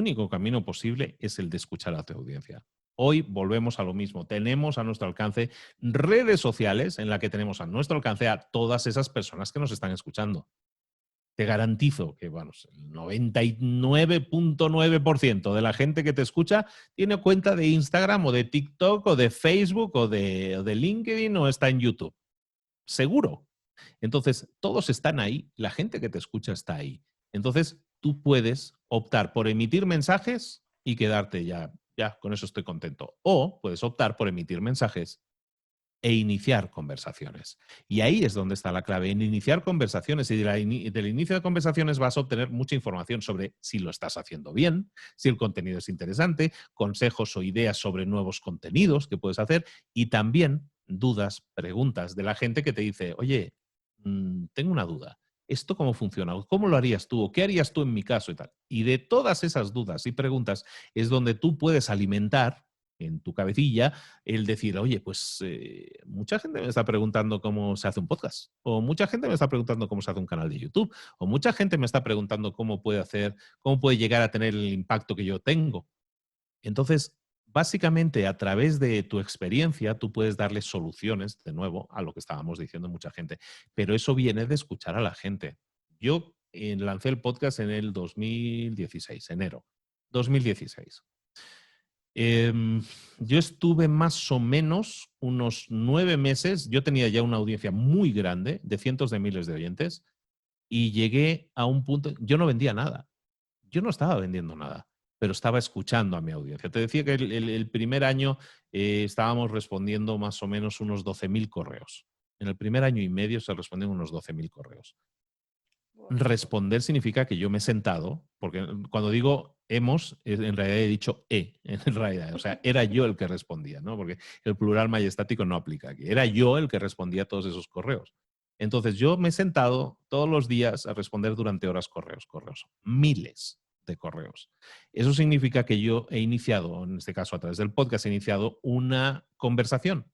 el de escuchar a tu audiencia. Hoy volvemos a lo mismo. Tenemos a nuestro alcance redes sociales en las que tenemos a nuestro alcance a todas esas personas que nos están escuchando. Te garantizo que bueno, el 99.9% de la gente que te escucha tiene cuenta de Instagram o de TikTok o de Facebook o de LinkedIn o está en YouTube. Seguro. Entonces, todos están ahí. La gente que te escucha está ahí. Entonces, tú puedes optar por emitir mensajes y quedarte ya, con eso estoy contento. O puedes optar por emitir mensajes e iniciar conversaciones. Y ahí es donde está la clave, en iniciar conversaciones. Y del inicio de conversaciones vas a obtener mucha información sobre si lo estás haciendo bien, si el contenido es interesante, consejos o ideas sobre nuevos contenidos que puedes hacer y también dudas, preguntas de la gente que te dice, oye, tengo una duda. ¿Esto cómo funciona? ¿Cómo lo harías tú? ¿O qué harías tú en mi caso? Y tal. Y de todas esas dudas y preguntas es donde tú puedes alimentar en tu cabecilla el decir, oye, pues mucha gente me está preguntando cómo se hace un podcast, o mucha gente me está preguntando cómo se hace un canal de YouTube, o mucha gente me está preguntando cómo puede llegar a tener el impacto que yo tengo. Entonces, básicamente, a través de tu experiencia, tú puedes darle soluciones, de nuevo, a lo que estábamos diciendo mucha gente. Pero eso viene de escuchar a la gente. Yo lancé el podcast en el 2016, enero 2016. Yo estuve más o menos unos 9 meses, yo tenía ya una audiencia muy grande, de cientos de miles de oyentes, y llegué a un punto, yo no vendía nada, yo no estaba vendiendo nada, pero estaba escuchando a mi audiencia. Te decía que el primer año estábamos respondiendo más o menos unos 12.000 correos. En el primer año y medio se responden unos 12.000 correos. Responder significa que yo me he sentado, porque cuando digo hemos, en realidad he dicho en realidad, o sea, era yo el que respondía, ¿no? Porque el plural majestático no aplica aquí. Era yo el que respondía a todos esos correos. Entonces yo me he sentado todos los días a responder durante horas correos, miles de correos. Eso significa que yo he iniciado, en este caso a través del podcast, he iniciado una conversación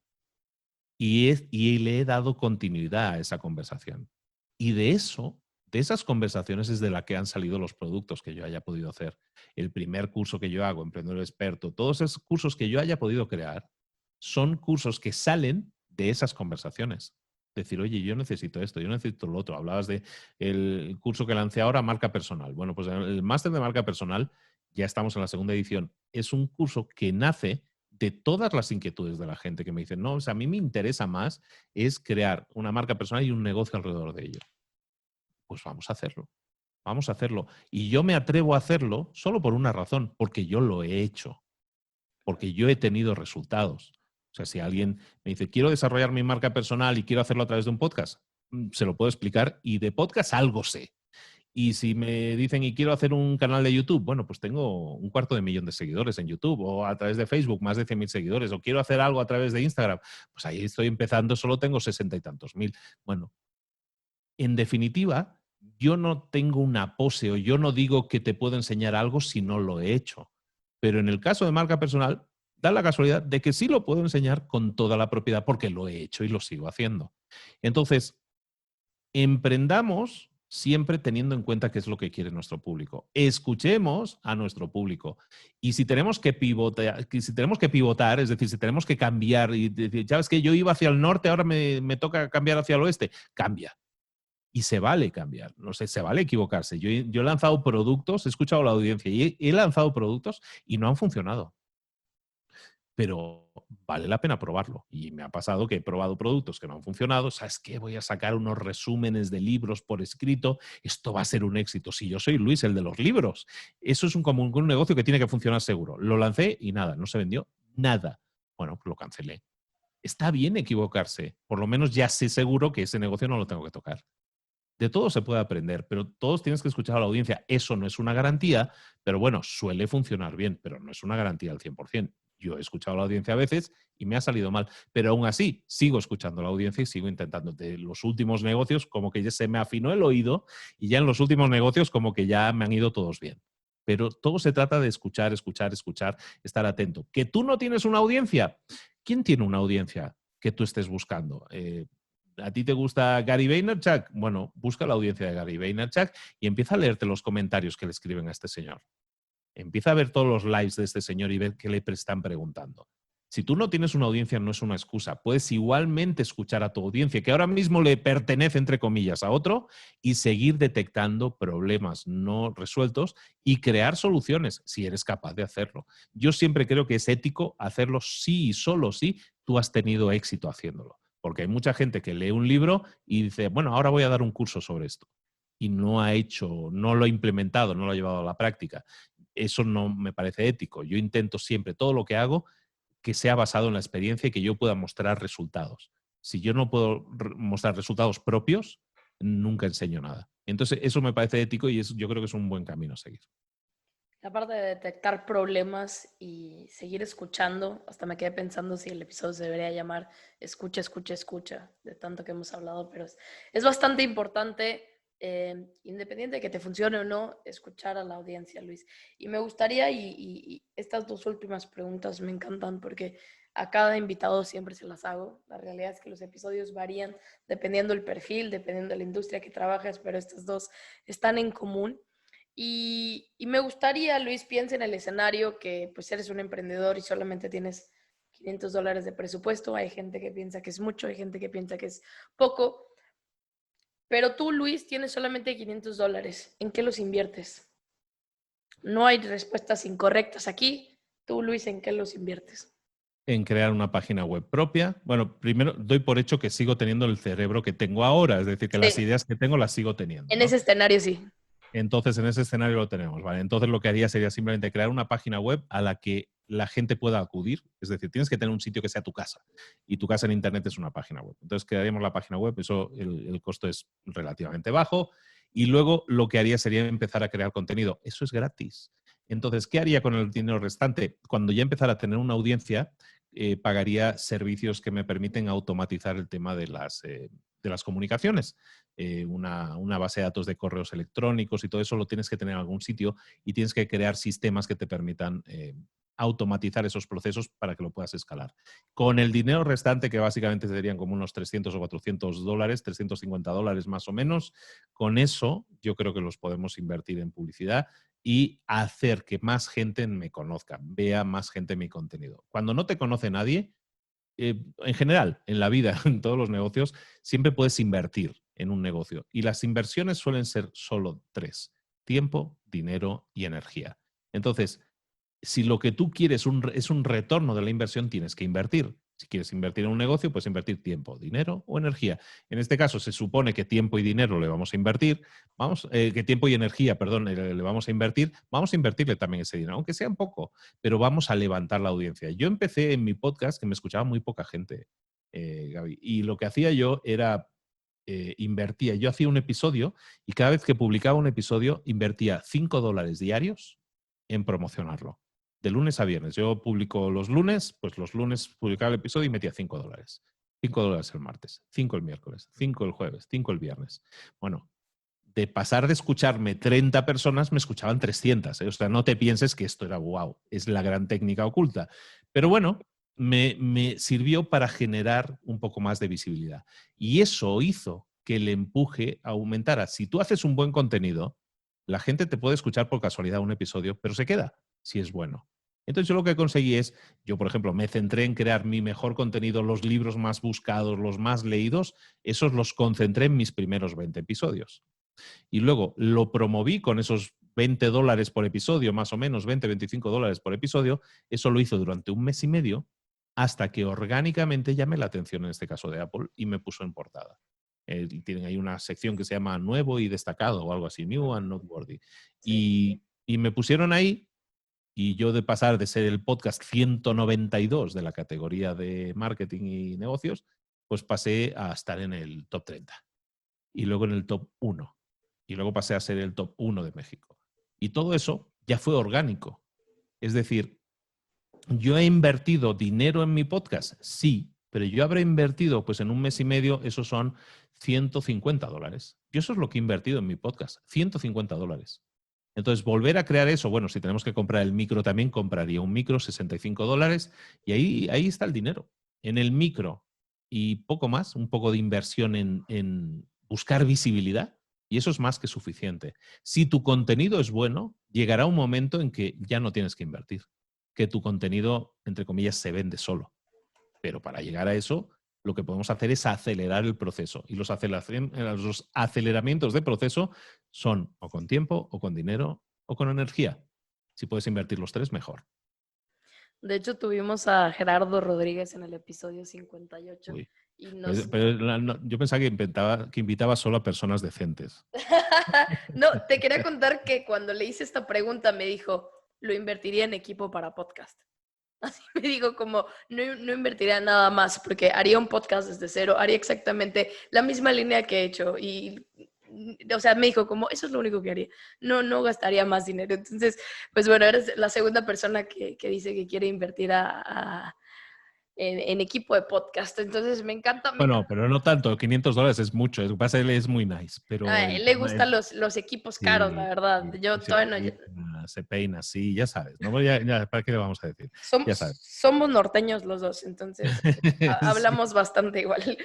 y le he dado continuidad a esa conversación. Y de esas conversaciones es de la que han salido los productos que yo haya podido hacer. El primer curso que yo hago, Emprendedor Experto, todos esos cursos que yo haya podido crear son cursos que salen de esas conversaciones. Decir, oye, yo necesito esto, yo necesito lo otro. Hablabas del curso que lancé ahora, Marca Personal. Bueno, pues el máster de Marca Personal, ya estamos en la segunda edición, es un curso que nace de todas las inquietudes de la gente que me dicen, no, o sea, a mí me interesa más es crear una marca personal y un negocio alrededor de ello. Pues vamos a hacerlo. Vamos a hacerlo. Y yo me atrevo a hacerlo solo por una razón, porque yo lo he hecho, porque yo he tenido resultados. O sea, si alguien me dice, quiero desarrollar mi marca personal y quiero hacerlo a través de un podcast, se lo puedo explicar y de podcast algo sé. Y si me dicen y quiero hacer un canal de YouTube, bueno, pues tengo 250.000 de seguidores en YouTube, o a través de Facebook más de 100.000 seguidores, o quiero hacer algo a través de Instagram, pues ahí estoy empezando, solo tengo 60 y tantos mil. Bueno, en definitiva, yo no tengo una pose o yo no digo que te puedo enseñar algo si no lo he hecho. Pero en el caso de marca personal, da la casualidad de que sí lo puedo enseñar con toda la propiedad porque lo he hecho y lo sigo haciendo. Entonces, emprendamos siempre teniendo en cuenta qué es lo que quiere nuestro público. Escuchemos a nuestro público. Y si tenemos que pivotar, es decir, si tenemos que cambiar y decir, ¿sabes qué? Yo iba hacia el norte, ahora me toca cambiar hacia el oeste, cambia. Y se vale cambiar, no sé, se vale equivocarse. Yo he lanzado productos, he escuchado a la audiencia y he lanzado productos y no han funcionado. Pero vale la pena probarlo. Y me ha pasado que he probado productos que no han funcionado. ¿Sabes qué? Voy a sacar unos resúmenes de libros por escrito. Esto va a ser un éxito. Si yo soy Luis, el de los libros. Eso es como un negocio que tiene que funcionar seguro. Lo lancé y nada, no se vendió nada. Bueno, pues lo cancelé. Está bien equivocarse. Por lo menos ya sé seguro que ese negocio no lo tengo que tocar. De todo se puede aprender, pero todos tienes que escuchar a la audiencia. Eso no es una garantía, pero bueno, suele funcionar bien, pero no es una garantía al 100%. Yo he escuchado a la audiencia a veces y me ha salido mal, pero aún así sigo escuchando a la audiencia y sigo intentando. De los últimos negocios como que ya se me afinó el oído y ya en los últimos negocios como que ya me han ido todos bien. Pero todo se trata de escuchar, escuchar, escuchar, estar atento. ¿Que tú no tienes una audiencia? ¿Quién tiene una audiencia que tú estés buscando? ¿A ti te gusta Gary Vaynerchuk? Bueno, busca la audiencia de Gary Vaynerchuk y empieza a leerte los comentarios que le escriben a este señor. Empieza a ver todos los lives de este señor y ver qué le están preguntando. Si tú no tienes una audiencia, no es una excusa. Puedes igualmente escuchar a tu audiencia, que ahora mismo le pertenece, entre comillas, a otro, y seguir detectando problemas no resueltos y crear soluciones, si eres capaz de hacerlo. Yo siempre creo que es ético hacerlo sí y solo si tú has tenido éxito haciéndolo. Porque hay mucha gente que lee un libro y dice, bueno, ahora voy a dar un curso sobre esto. Y no ha hecho, no lo ha implementado, no lo ha llevado a la práctica. Eso no me parece ético. Yo intento siempre todo lo que hago que sea basado en la experiencia y que yo pueda mostrar resultados. Si yo no puedo mostrar resultados propios, nunca enseño nada. Entonces, eso me parece ético y yo creo que es un buen camino a seguir. La parte de detectar problemas y seguir escuchando, hasta me quedé pensando si el episodio se debería llamar Escucha, escucha, escucha, de tanto que hemos hablado, pero es bastante importante, independiente de que te funcione o no, escuchar a la audiencia, Luis. Y me gustaría, y estas dos últimas preguntas me encantan porque a cada invitado siempre se las hago. La realidad es que los episodios varían dependiendo del perfil, dependiendo de la industria que trabajes, pero estas dos están en común. Y me gustaría, Luis, piensa en el escenario que pues eres un emprendedor y solamente tienes $500 de presupuesto. Hay gente que piensa que es mucho, hay gente que piensa que es poco. Pero tú, Luis, tienes solamente $500. ¿En qué los inviertes? No hay respuestas incorrectas aquí. Tú, Luis, ¿en qué los inviertes? En crear una página web propia. Bueno, primero doy por hecho que sigo teniendo el cerebro que tengo ahora, es decir, que las ideas que tengo las sigo teniendo. En ese escenario sí. Entonces, en ese escenario lo tenemos, ¿vale? Entonces, lo que haría sería simplemente crear una página web a la que la gente pueda acudir. Es decir, tienes que tener un sitio que sea tu casa. Y tu casa en Internet es una página web. Entonces, crearíamos la página web. Eso, el costo es relativamente bajo. Y luego lo que haría sería empezar a crear contenido. Eso es gratis. Entonces, ¿qué haría con el dinero restante? Cuando ya empezara a tener una audiencia, pagaría servicios que me permiten automatizar el tema de las comunicaciones. Una base de datos de correos electrónicos y todo eso lo tienes que tener en algún sitio y tienes que crear sistemas que te permitan automatizar esos procesos para que lo puedas escalar. Con el dinero restante, que básicamente serían como unos $300 o $400, $350 más o menos, con eso yo creo que los podemos invertir en publicidad y hacer que más gente me conozca, vea más gente mi contenido. Cuando no te conoce nadie, en general, en la vida, en todos los negocios, siempre puedes invertir en un negocio. Y las inversiones suelen ser solo tres: tiempo, dinero y energía. Entonces, si lo que tú quieres es un retorno de la inversión, tienes que invertir. Si quieres invertir en un negocio, puedes invertir tiempo, dinero o energía. En este caso, se supone que tiempo y dinero le vamos a invertir, que tiempo y energía, perdón, le vamos a invertirle también ese dinero, aunque sea un poco, pero vamos a levantar la audiencia. Yo empecé en mi podcast, que me escuchaba muy poca gente, Gaby, y lo que hacía yo era invertía. Yo hacía un episodio y cada vez que publicaba un episodio invertía $5 diarios en promocionarlo. De lunes a viernes. Yo publico los lunes, pues los lunes publicaba el episodio y metía $5. $5 el martes, 5 el miércoles, 5 el jueves, 5 el viernes. Bueno, de pasar de escucharme 30 personas, me escuchaban 300. O sea, no te pienses que esto era wow, es la gran técnica oculta. Pero bueno, me sirvió para generar un poco más de visibilidad. Y eso hizo que el empuje aumentara. Si tú haces un buen contenido, la gente te puede escuchar por casualidad un episodio, pero se queda si es bueno. Entonces yo lo que conseguí es, yo por ejemplo me centré en crear mi mejor contenido, los libros más buscados, los más leídos, esos los concentré en mis primeros 20 episodios. Y luego lo promoví con esos $20 por episodio, más o menos, $20-25 por episodio. Eso lo hizo durante un mes y medio hasta que orgánicamente llamé la atención, en este caso de Apple, y me puso en portada. Tienen ahí una sección que se llama Nuevo y Destacado o algo así, New and Noteworthy. Sí. Y me pusieron ahí y yo de pasar de ser el podcast 192 de la categoría de marketing y negocios, pues pasé a estar en el top 30 y luego en el top 1 y luego pasé a ser el top 1 de México. Y todo eso ya fue orgánico. Es decir, ¿yo he invertido dinero en mi podcast? Sí, pero yo habré invertido, pues en un mes y medio, esos son $150. Yo eso es lo que he invertido en mi podcast, $150. Entonces, volver a crear eso, bueno, si tenemos que comprar el micro también, compraría un micro, $65, y ahí está el dinero. En el micro y poco más, un poco de inversión en buscar visibilidad, y eso es más que suficiente. Si tu contenido es bueno, llegará un momento en que ya no tienes que invertir, que tu contenido, entre comillas, se vende solo. Pero para llegar a eso, lo que podemos hacer es acelerar el proceso. Y los aceleramientos de proceso son o con tiempo, o con dinero, o con energía. Si puedes invertir los tres, mejor. De hecho, tuvimos a Gerardo Rodríguez en el episodio 58 Uy. y nos... Pero yo pensaba que invitaba solo a personas decentes. No, te quería contar que cuando le hice esta pregunta me dijo, lo invertiría en equipo para podcast. Así me digo, como no invertiría nada más porque haría un podcast desde cero, haría exactamente la misma línea que he hecho y, o sea, me dijo como, eso es lo único que haría, no gastaría más dinero. Entonces, pues bueno, eres la segunda persona que dice que quiere invertir en equipo de podcast. Entonces, me encanta. Bueno, pero no tanto, $500 es mucho, lo que pasa es que él es muy nice, pero A el él le tema gustan es... los equipos caros, la Sí, verdad. sí, Yo sí, todavía no... se peina, sí, ya sabes. ¿No? Ya, ¿para qué le vamos a decir? Ya sabes. Somos norteños los dos, entonces Sí, hablamos bastante igual. sí,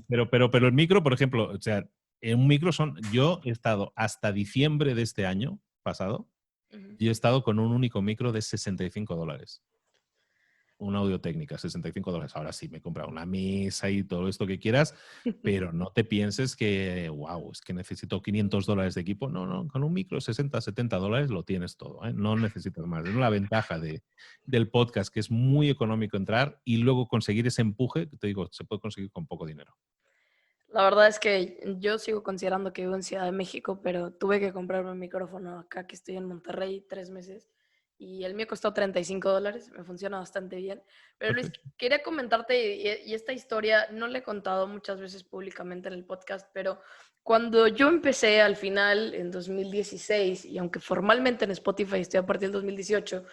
pero el micro, por ejemplo, o sea, en un micro yo he estado hasta diciembre de este año pasado, yo he estado con un único micro de $65. Una Audio Técnica, $65. Ahora sí, me he comprado una mesa y todo esto que quieras, pero no te pienses que, wow, es que necesito $500 de equipo. No, con un micro $60-70 lo tienes todo, ¿eh? No necesitas más. Es la ventaja del podcast, que es muy económico entrar y luego conseguir ese empuje, que te digo, se puede conseguir con poco dinero. La verdad es que yo sigo considerando que vivo en Ciudad de México, pero tuve que comprarme un micrófono acá que estoy en Monterrey 3 meses y el mío costó $35, me funciona bastante bien. Pero Luis, Perfecto. quería comentarte, y esta historia no la he contado muchas veces públicamente en el podcast, pero cuando yo empecé al final en 2016, y aunque formalmente en Spotify estoy a partir del 2018,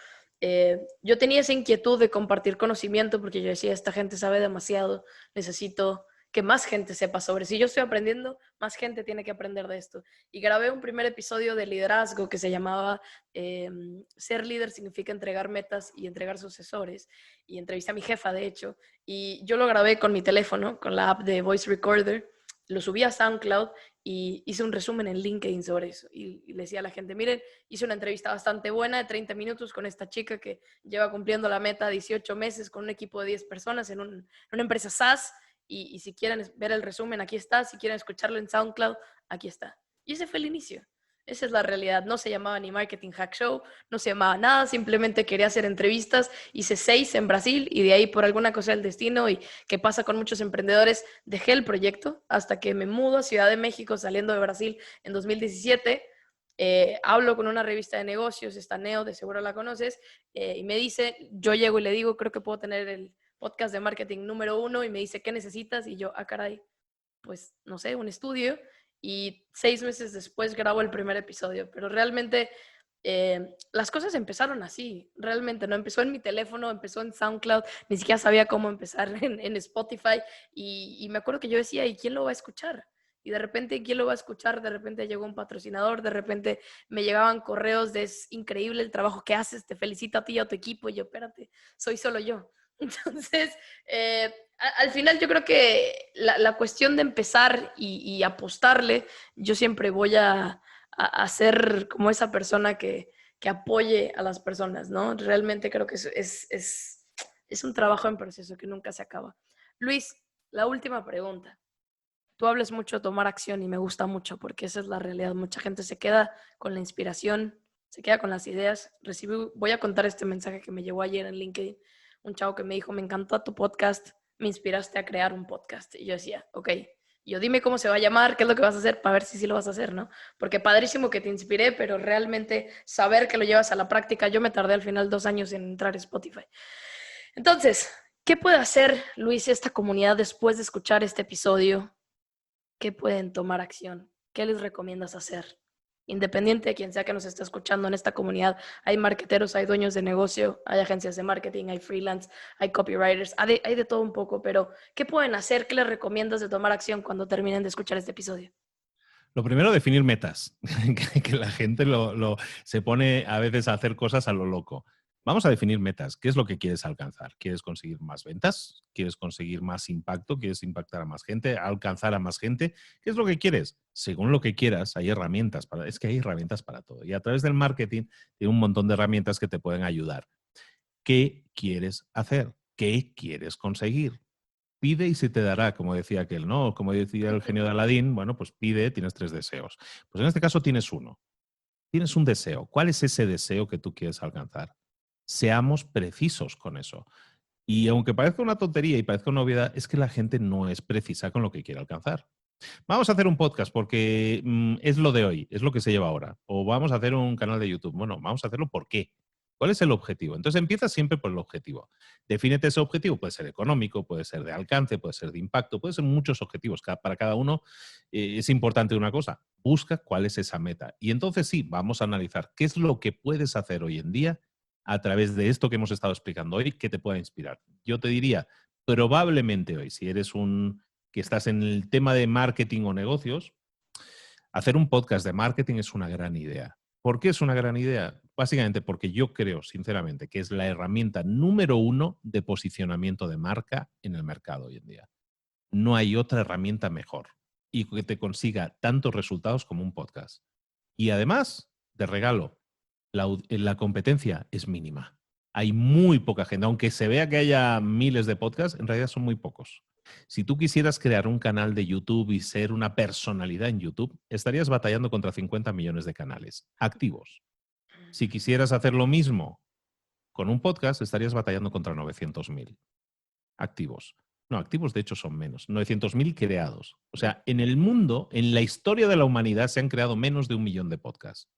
yo tenía esa inquietud de compartir conocimiento porque yo decía, esta gente sabe demasiado, necesito que más gente sepa sobre. Si yo estoy aprendiendo, más gente tiene que aprender de esto. Y grabé un primer episodio de liderazgo que se llamaba Ser líder significa entregar metas y entregar sucesores. Y entrevisté a mi jefa, de hecho. Y yo lo grabé con mi teléfono, con la app de Voice Recorder. Lo subí a SoundCloud y hice un resumen en LinkedIn sobre eso. Y le decía a la gente, miren, hice una entrevista bastante buena de 30 minutos con esta chica que lleva cumpliendo la meta 18 meses con un equipo de 10 personas en una empresa SaaS. Y si quieren ver el resumen, aquí está. Si quieren escucharlo en SoundCloud, aquí está. Y ese fue el inicio. Esa es la realidad. No se llamaba ni Marketing Hack Show, no se llamaba nada. Simplemente quería hacer entrevistas. Hice 6 en Brasil y de ahí por alguna cosa del destino y que pasa con muchos emprendedores, dejé el proyecto hasta que me mudo a Ciudad de México saliendo de Brasil en 2017. Hablo con una revista de negocios, esta Neo, de seguro la conoces, y me dice, yo llego y le digo, creo que puedo tener el podcast de marketing número 1 y me dice, ¿qué necesitas? Y yo, caray, pues, no sé, un estudio y 6 meses después grabo el primer episodio. Pero realmente las cosas empezaron así. Realmente no empezó en mi teléfono, empezó en SoundCloud. Ni siquiera sabía cómo empezar en Spotify. Y me acuerdo que yo decía, ¿y quién lo va a escuchar? Y de repente, ¿quién lo va a escuchar? De repente llegó un patrocinador, de repente me llegaban correos de es increíble el trabajo que haces, te felicito a ti y a tu equipo. Y yo, espérate, soy solo yo. Entonces, al final yo creo que la cuestión de empezar y apostarle, yo siempre voy a ser como esa persona que apoye a las personas, ¿no? Realmente creo que es un trabajo en proceso que nunca se acaba. Luis, la última pregunta. Tú hablas mucho de tomar acción y me gusta mucho porque esa es la realidad. Mucha gente se queda con la inspiración, se queda con las ideas. Voy a contar este mensaje que me llegó ayer en LinkedIn. Un chavo que me dijo, me encantó tu podcast, me inspiraste a crear un podcast. Y yo decía, ok, yo dime cómo se va a llamar, qué es lo que vas a hacer para ver si sí lo vas a hacer, ¿no? Porque padrísimo que te inspiré, pero realmente saber que lo llevas a la práctica, yo me tardé al final 2 años en entrar a Spotify. Entonces, ¿qué puede hacer, Luis, esta comunidad después de escuchar este episodio? ¿Qué pueden tomar acción? ¿Qué les recomiendas hacer? Independiente de quien sea que nos esté escuchando en esta comunidad, hay marketeros, hay dueños de negocio, hay agencias de marketing, hay freelance, hay copywriters, hay de todo un poco, pero ¿qué pueden hacer? ¿Qué les recomiendas de tomar acción cuando terminen de escuchar este episodio? Lo primero, definir metas. Que la gente se pone a veces a hacer cosas a lo loco. Vamos a definir metas. ¿Qué es lo que quieres alcanzar? ¿Quieres conseguir más ventas? ¿Quieres conseguir más impacto? ¿Quieres impactar a más gente? ¿Alcanzar a más gente? ¿Qué es lo que quieres? Según lo que quieras, hay herramientas es que hay herramientas para todo. Y a través del marketing tiene un montón de herramientas que te pueden ayudar. ¿Qué quieres hacer? ¿Qué quieres conseguir? Pide y se te dará, como decía aquel, ¿no? Como decía el genio de Aladín, bueno, pues pide, tienes 3 deseos. Pues en este caso tienes uno. Tienes un deseo. ¿Cuál es ese deseo que tú quieres alcanzar? Seamos precisos con eso. Y aunque parezca una tontería y parezca una obviedad, es que la gente no es precisa con lo que quiere alcanzar. Vamos a hacer un podcast porque es lo de hoy, es lo que se lleva ahora. O vamos a hacer un canal de YouTube. Bueno, vamos a hacerlo ¿por qué? ¿Cuál es el objetivo? Entonces empieza siempre por el objetivo. Defínete ese objetivo, puede ser económico, puede ser de alcance, puede ser de impacto, puede ser muchos objetivos. Para cada uno es importante una cosa, busca cuál es esa meta. Y entonces sí, vamos a analizar qué es lo que puedes hacer hoy en día a través de esto que hemos estado explicando hoy que te pueda inspirar. Yo te diría, probablemente hoy, si eres que estás en el tema de marketing o negocios, hacer un podcast de marketing es una gran idea. ¿Por qué es una gran idea? Básicamente porque yo creo, sinceramente, que es la herramienta número 1 de posicionamiento de marca en el mercado hoy en día. No hay otra herramienta mejor y que te consiga tantos resultados como un podcast. Y además, de regalo, la competencia es mínima. Hay muy poca gente, aunque se vea que haya miles de podcasts, en realidad son muy pocos. Si tú quisieras crear un canal de YouTube y ser una personalidad en YouTube, estarías batallando contra 50 millones de canales activos. Si quisieras hacer lo mismo con un podcast, estarías batallando contra 900.000 activos. No, activos de hecho son menos. 900.000 creados. O sea, en el mundo, en la historia de la humanidad, se han creado menos de 1 millón de podcasts.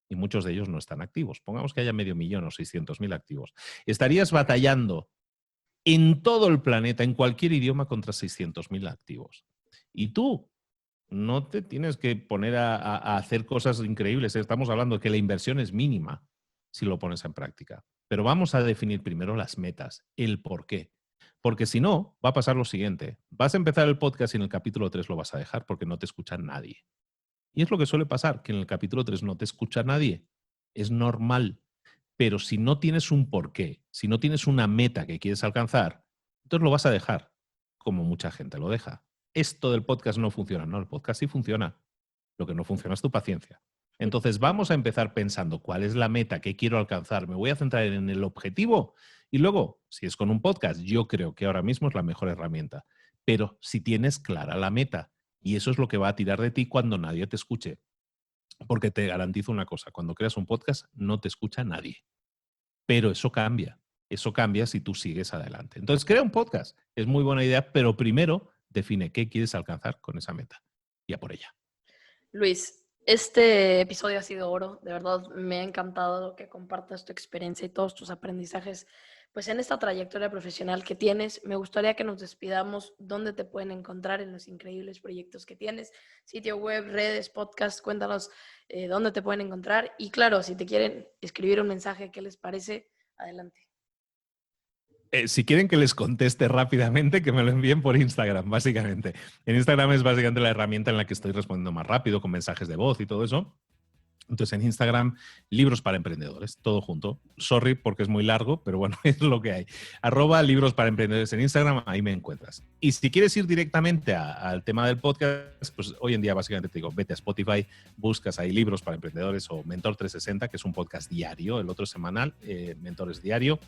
Y muchos de ellos no están activos. Pongamos que haya 500.000 o 600.000 activos. Estarías batallando en todo el planeta, en cualquier idioma, contra 600.000 activos. Y tú no te tienes que poner a hacer cosas increíbles. Estamos hablando de que la inversión es mínima si lo pones en práctica. Pero vamos a definir primero las metas, el por qué. Porque si no, va a pasar lo siguiente. Vas a empezar el podcast y en el capítulo 3 lo vas a dejar porque no te escucha nadie. Y es lo que suele pasar, que en el capítulo 3 no te escucha nadie. Es normal. Pero si no tienes un porqué, si no tienes una meta que quieres alcanzar, entonces lo vas a dejar, como mucha gente lo deja. Esto del podcast no funciona. No, el podcast sí funciona. Lo que no funciona es tu paciencia. Entonces vamos a empezar pensando cuál es la meta que quiero alcanzar. Me voy a centrar en el objetivo y luego, si es con un podcast, yo creo que ahora mismo es la mejor herramienta. Pero si tienes clara la meta, y eso es lo que va a tirar de ti cuando nadie te escuche. Porque te garantizo una cosa, cuando creas un podcast no te escucha nadie. Pero eso cambia. Eso cambia si tú sigues adelante. Entonces, crea un podcast. Es muy buena idea, pero primero define qué quieres alcanzar con esa meta. Y a por ella. Luis, este episodio ha sido oro. De verdad, me ha encantado que compartas tu experiencia y todos tus aprendizajes pues en esta trayectoria profesional que tienes, me gustaría que nos despidamos. ¿Dónde te pueden encontrar en los increíbles proyectos que tienes? Sitio web, redes, podcast, cuéntanos dónde te pueden encontrar. Y claro, si te quieren escribir un mensaje, ¿qué les parece? Adelante. Si quieren que les conteste rápidamente, que me lo envíen por Instagram, básicamente. En Instagram es básicamente la herramienta en la que estoy respondiendo más rápido, con mensajes de voz y todo eso. Entonces, en Instagram, Libros para Emprendedores, todo junto. Sorry porque es muy largo, pero bueno, es lo que hay. @Libros para Emprendedores en Instagram, ahí me encuentras. Y si quieres ir directamente al tema del podcast, pues hoy en día básicamente te digo, vete a Spotify, buscas ahí Libros para Emprendedores o Mentor 360, que es un podcast diario, el otro semanal, Mentores Diario.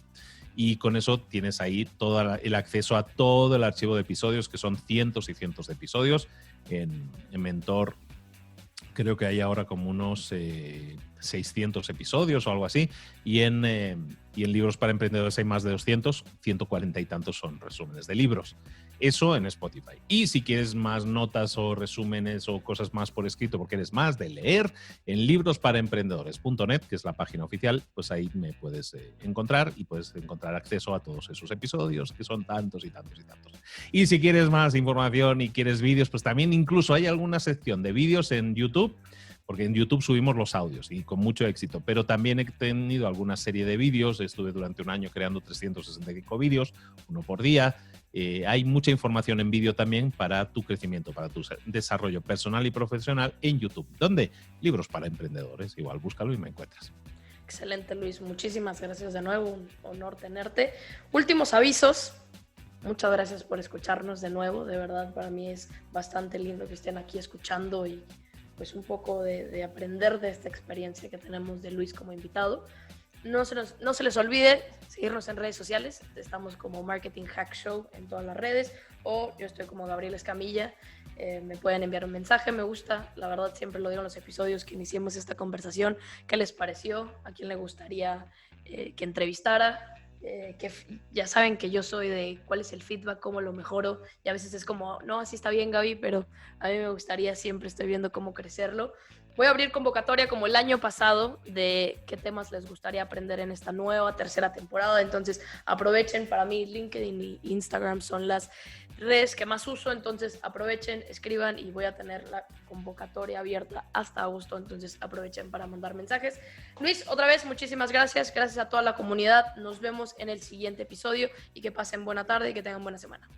Y con eso tienes ahí todo el acceso a todo el archivo de episodios, que son cientos y cientos de episodios. En Mentor creo que hay ahora como unos 600 episodios o algo así. Y en Libros para Emprendedores hay más de 200, 140 y tantos son resúmenes de libros. Eso en Spotify. Y si quieres más notas o resúmenes o cosas más por escrito, porque eres más de leer, en librosparaemprendedores.net, que es la página oficial, pues ahí me puedes encontrar y puedes encontrar acceso a todos esos episodios, que son tantos y tantos y tantos. Y si quieres más información y quieres vídeos, pues también incluso hay alguna sección de vídeos en YouTube, porque en YouTube subimos los audios y con mucho éxito, pero también he tenido alguna serie de vídeos, estuve durante un año creando 365 vídeos, uno por día. Hay mucha información en vídeo también para tu crecimiento, para tu desarrollo personal y profesional en YouTube. ¿Dónde? Libros para Emprendedores. Igual búscalo y me encuentras. Excelente, Luis. Muchísimas gracias de nuevo. Un honor tenerte. Últimos avisos. Muchas gracias por escucharnos de nuevo. De verdad, para mí es bastante lindo que estén aquí escuchando y pues un poco de aprender de esta experiencia que tenemos de Luis como invitado. No se les olvide seguirnos en redes sociales. Estamos como Marketing Hack Show en todas las redes, o yo estoy como Gabriel Escamilla. Me pueden enviar un mensaje, me gusta. La verdad, siempre lo digo en los episodios que iniciemos esta conversación. ¿Qué les pareció? ¿A quién le gustaría que entrevistara? Que ya saben que yo soy de cuál es el feedback, cómo lo mejoro. Y a veces es como, no, así está bien, Gaby, pero a mí me gustaría, siempre estoy viendo cómo crecerlo. Voy a abrir convocatoria como el año pasado de qué temas les gustaría aprender en esta nueva tercera temporada. Entonces aprovechen, para mí LinkedIn y Instagram son las redes que más uso. Entonces aprovechen, escriban y voy a tener la convocatoria abierta hasta agosto. Entonces aprovechen para mandar mensajes. Luis, otra vez muchísimas gracias. Gracias a toda la comunidad. Nos vemos en el siguiente episodio y que pasen buena tarde y que tengan buena semana.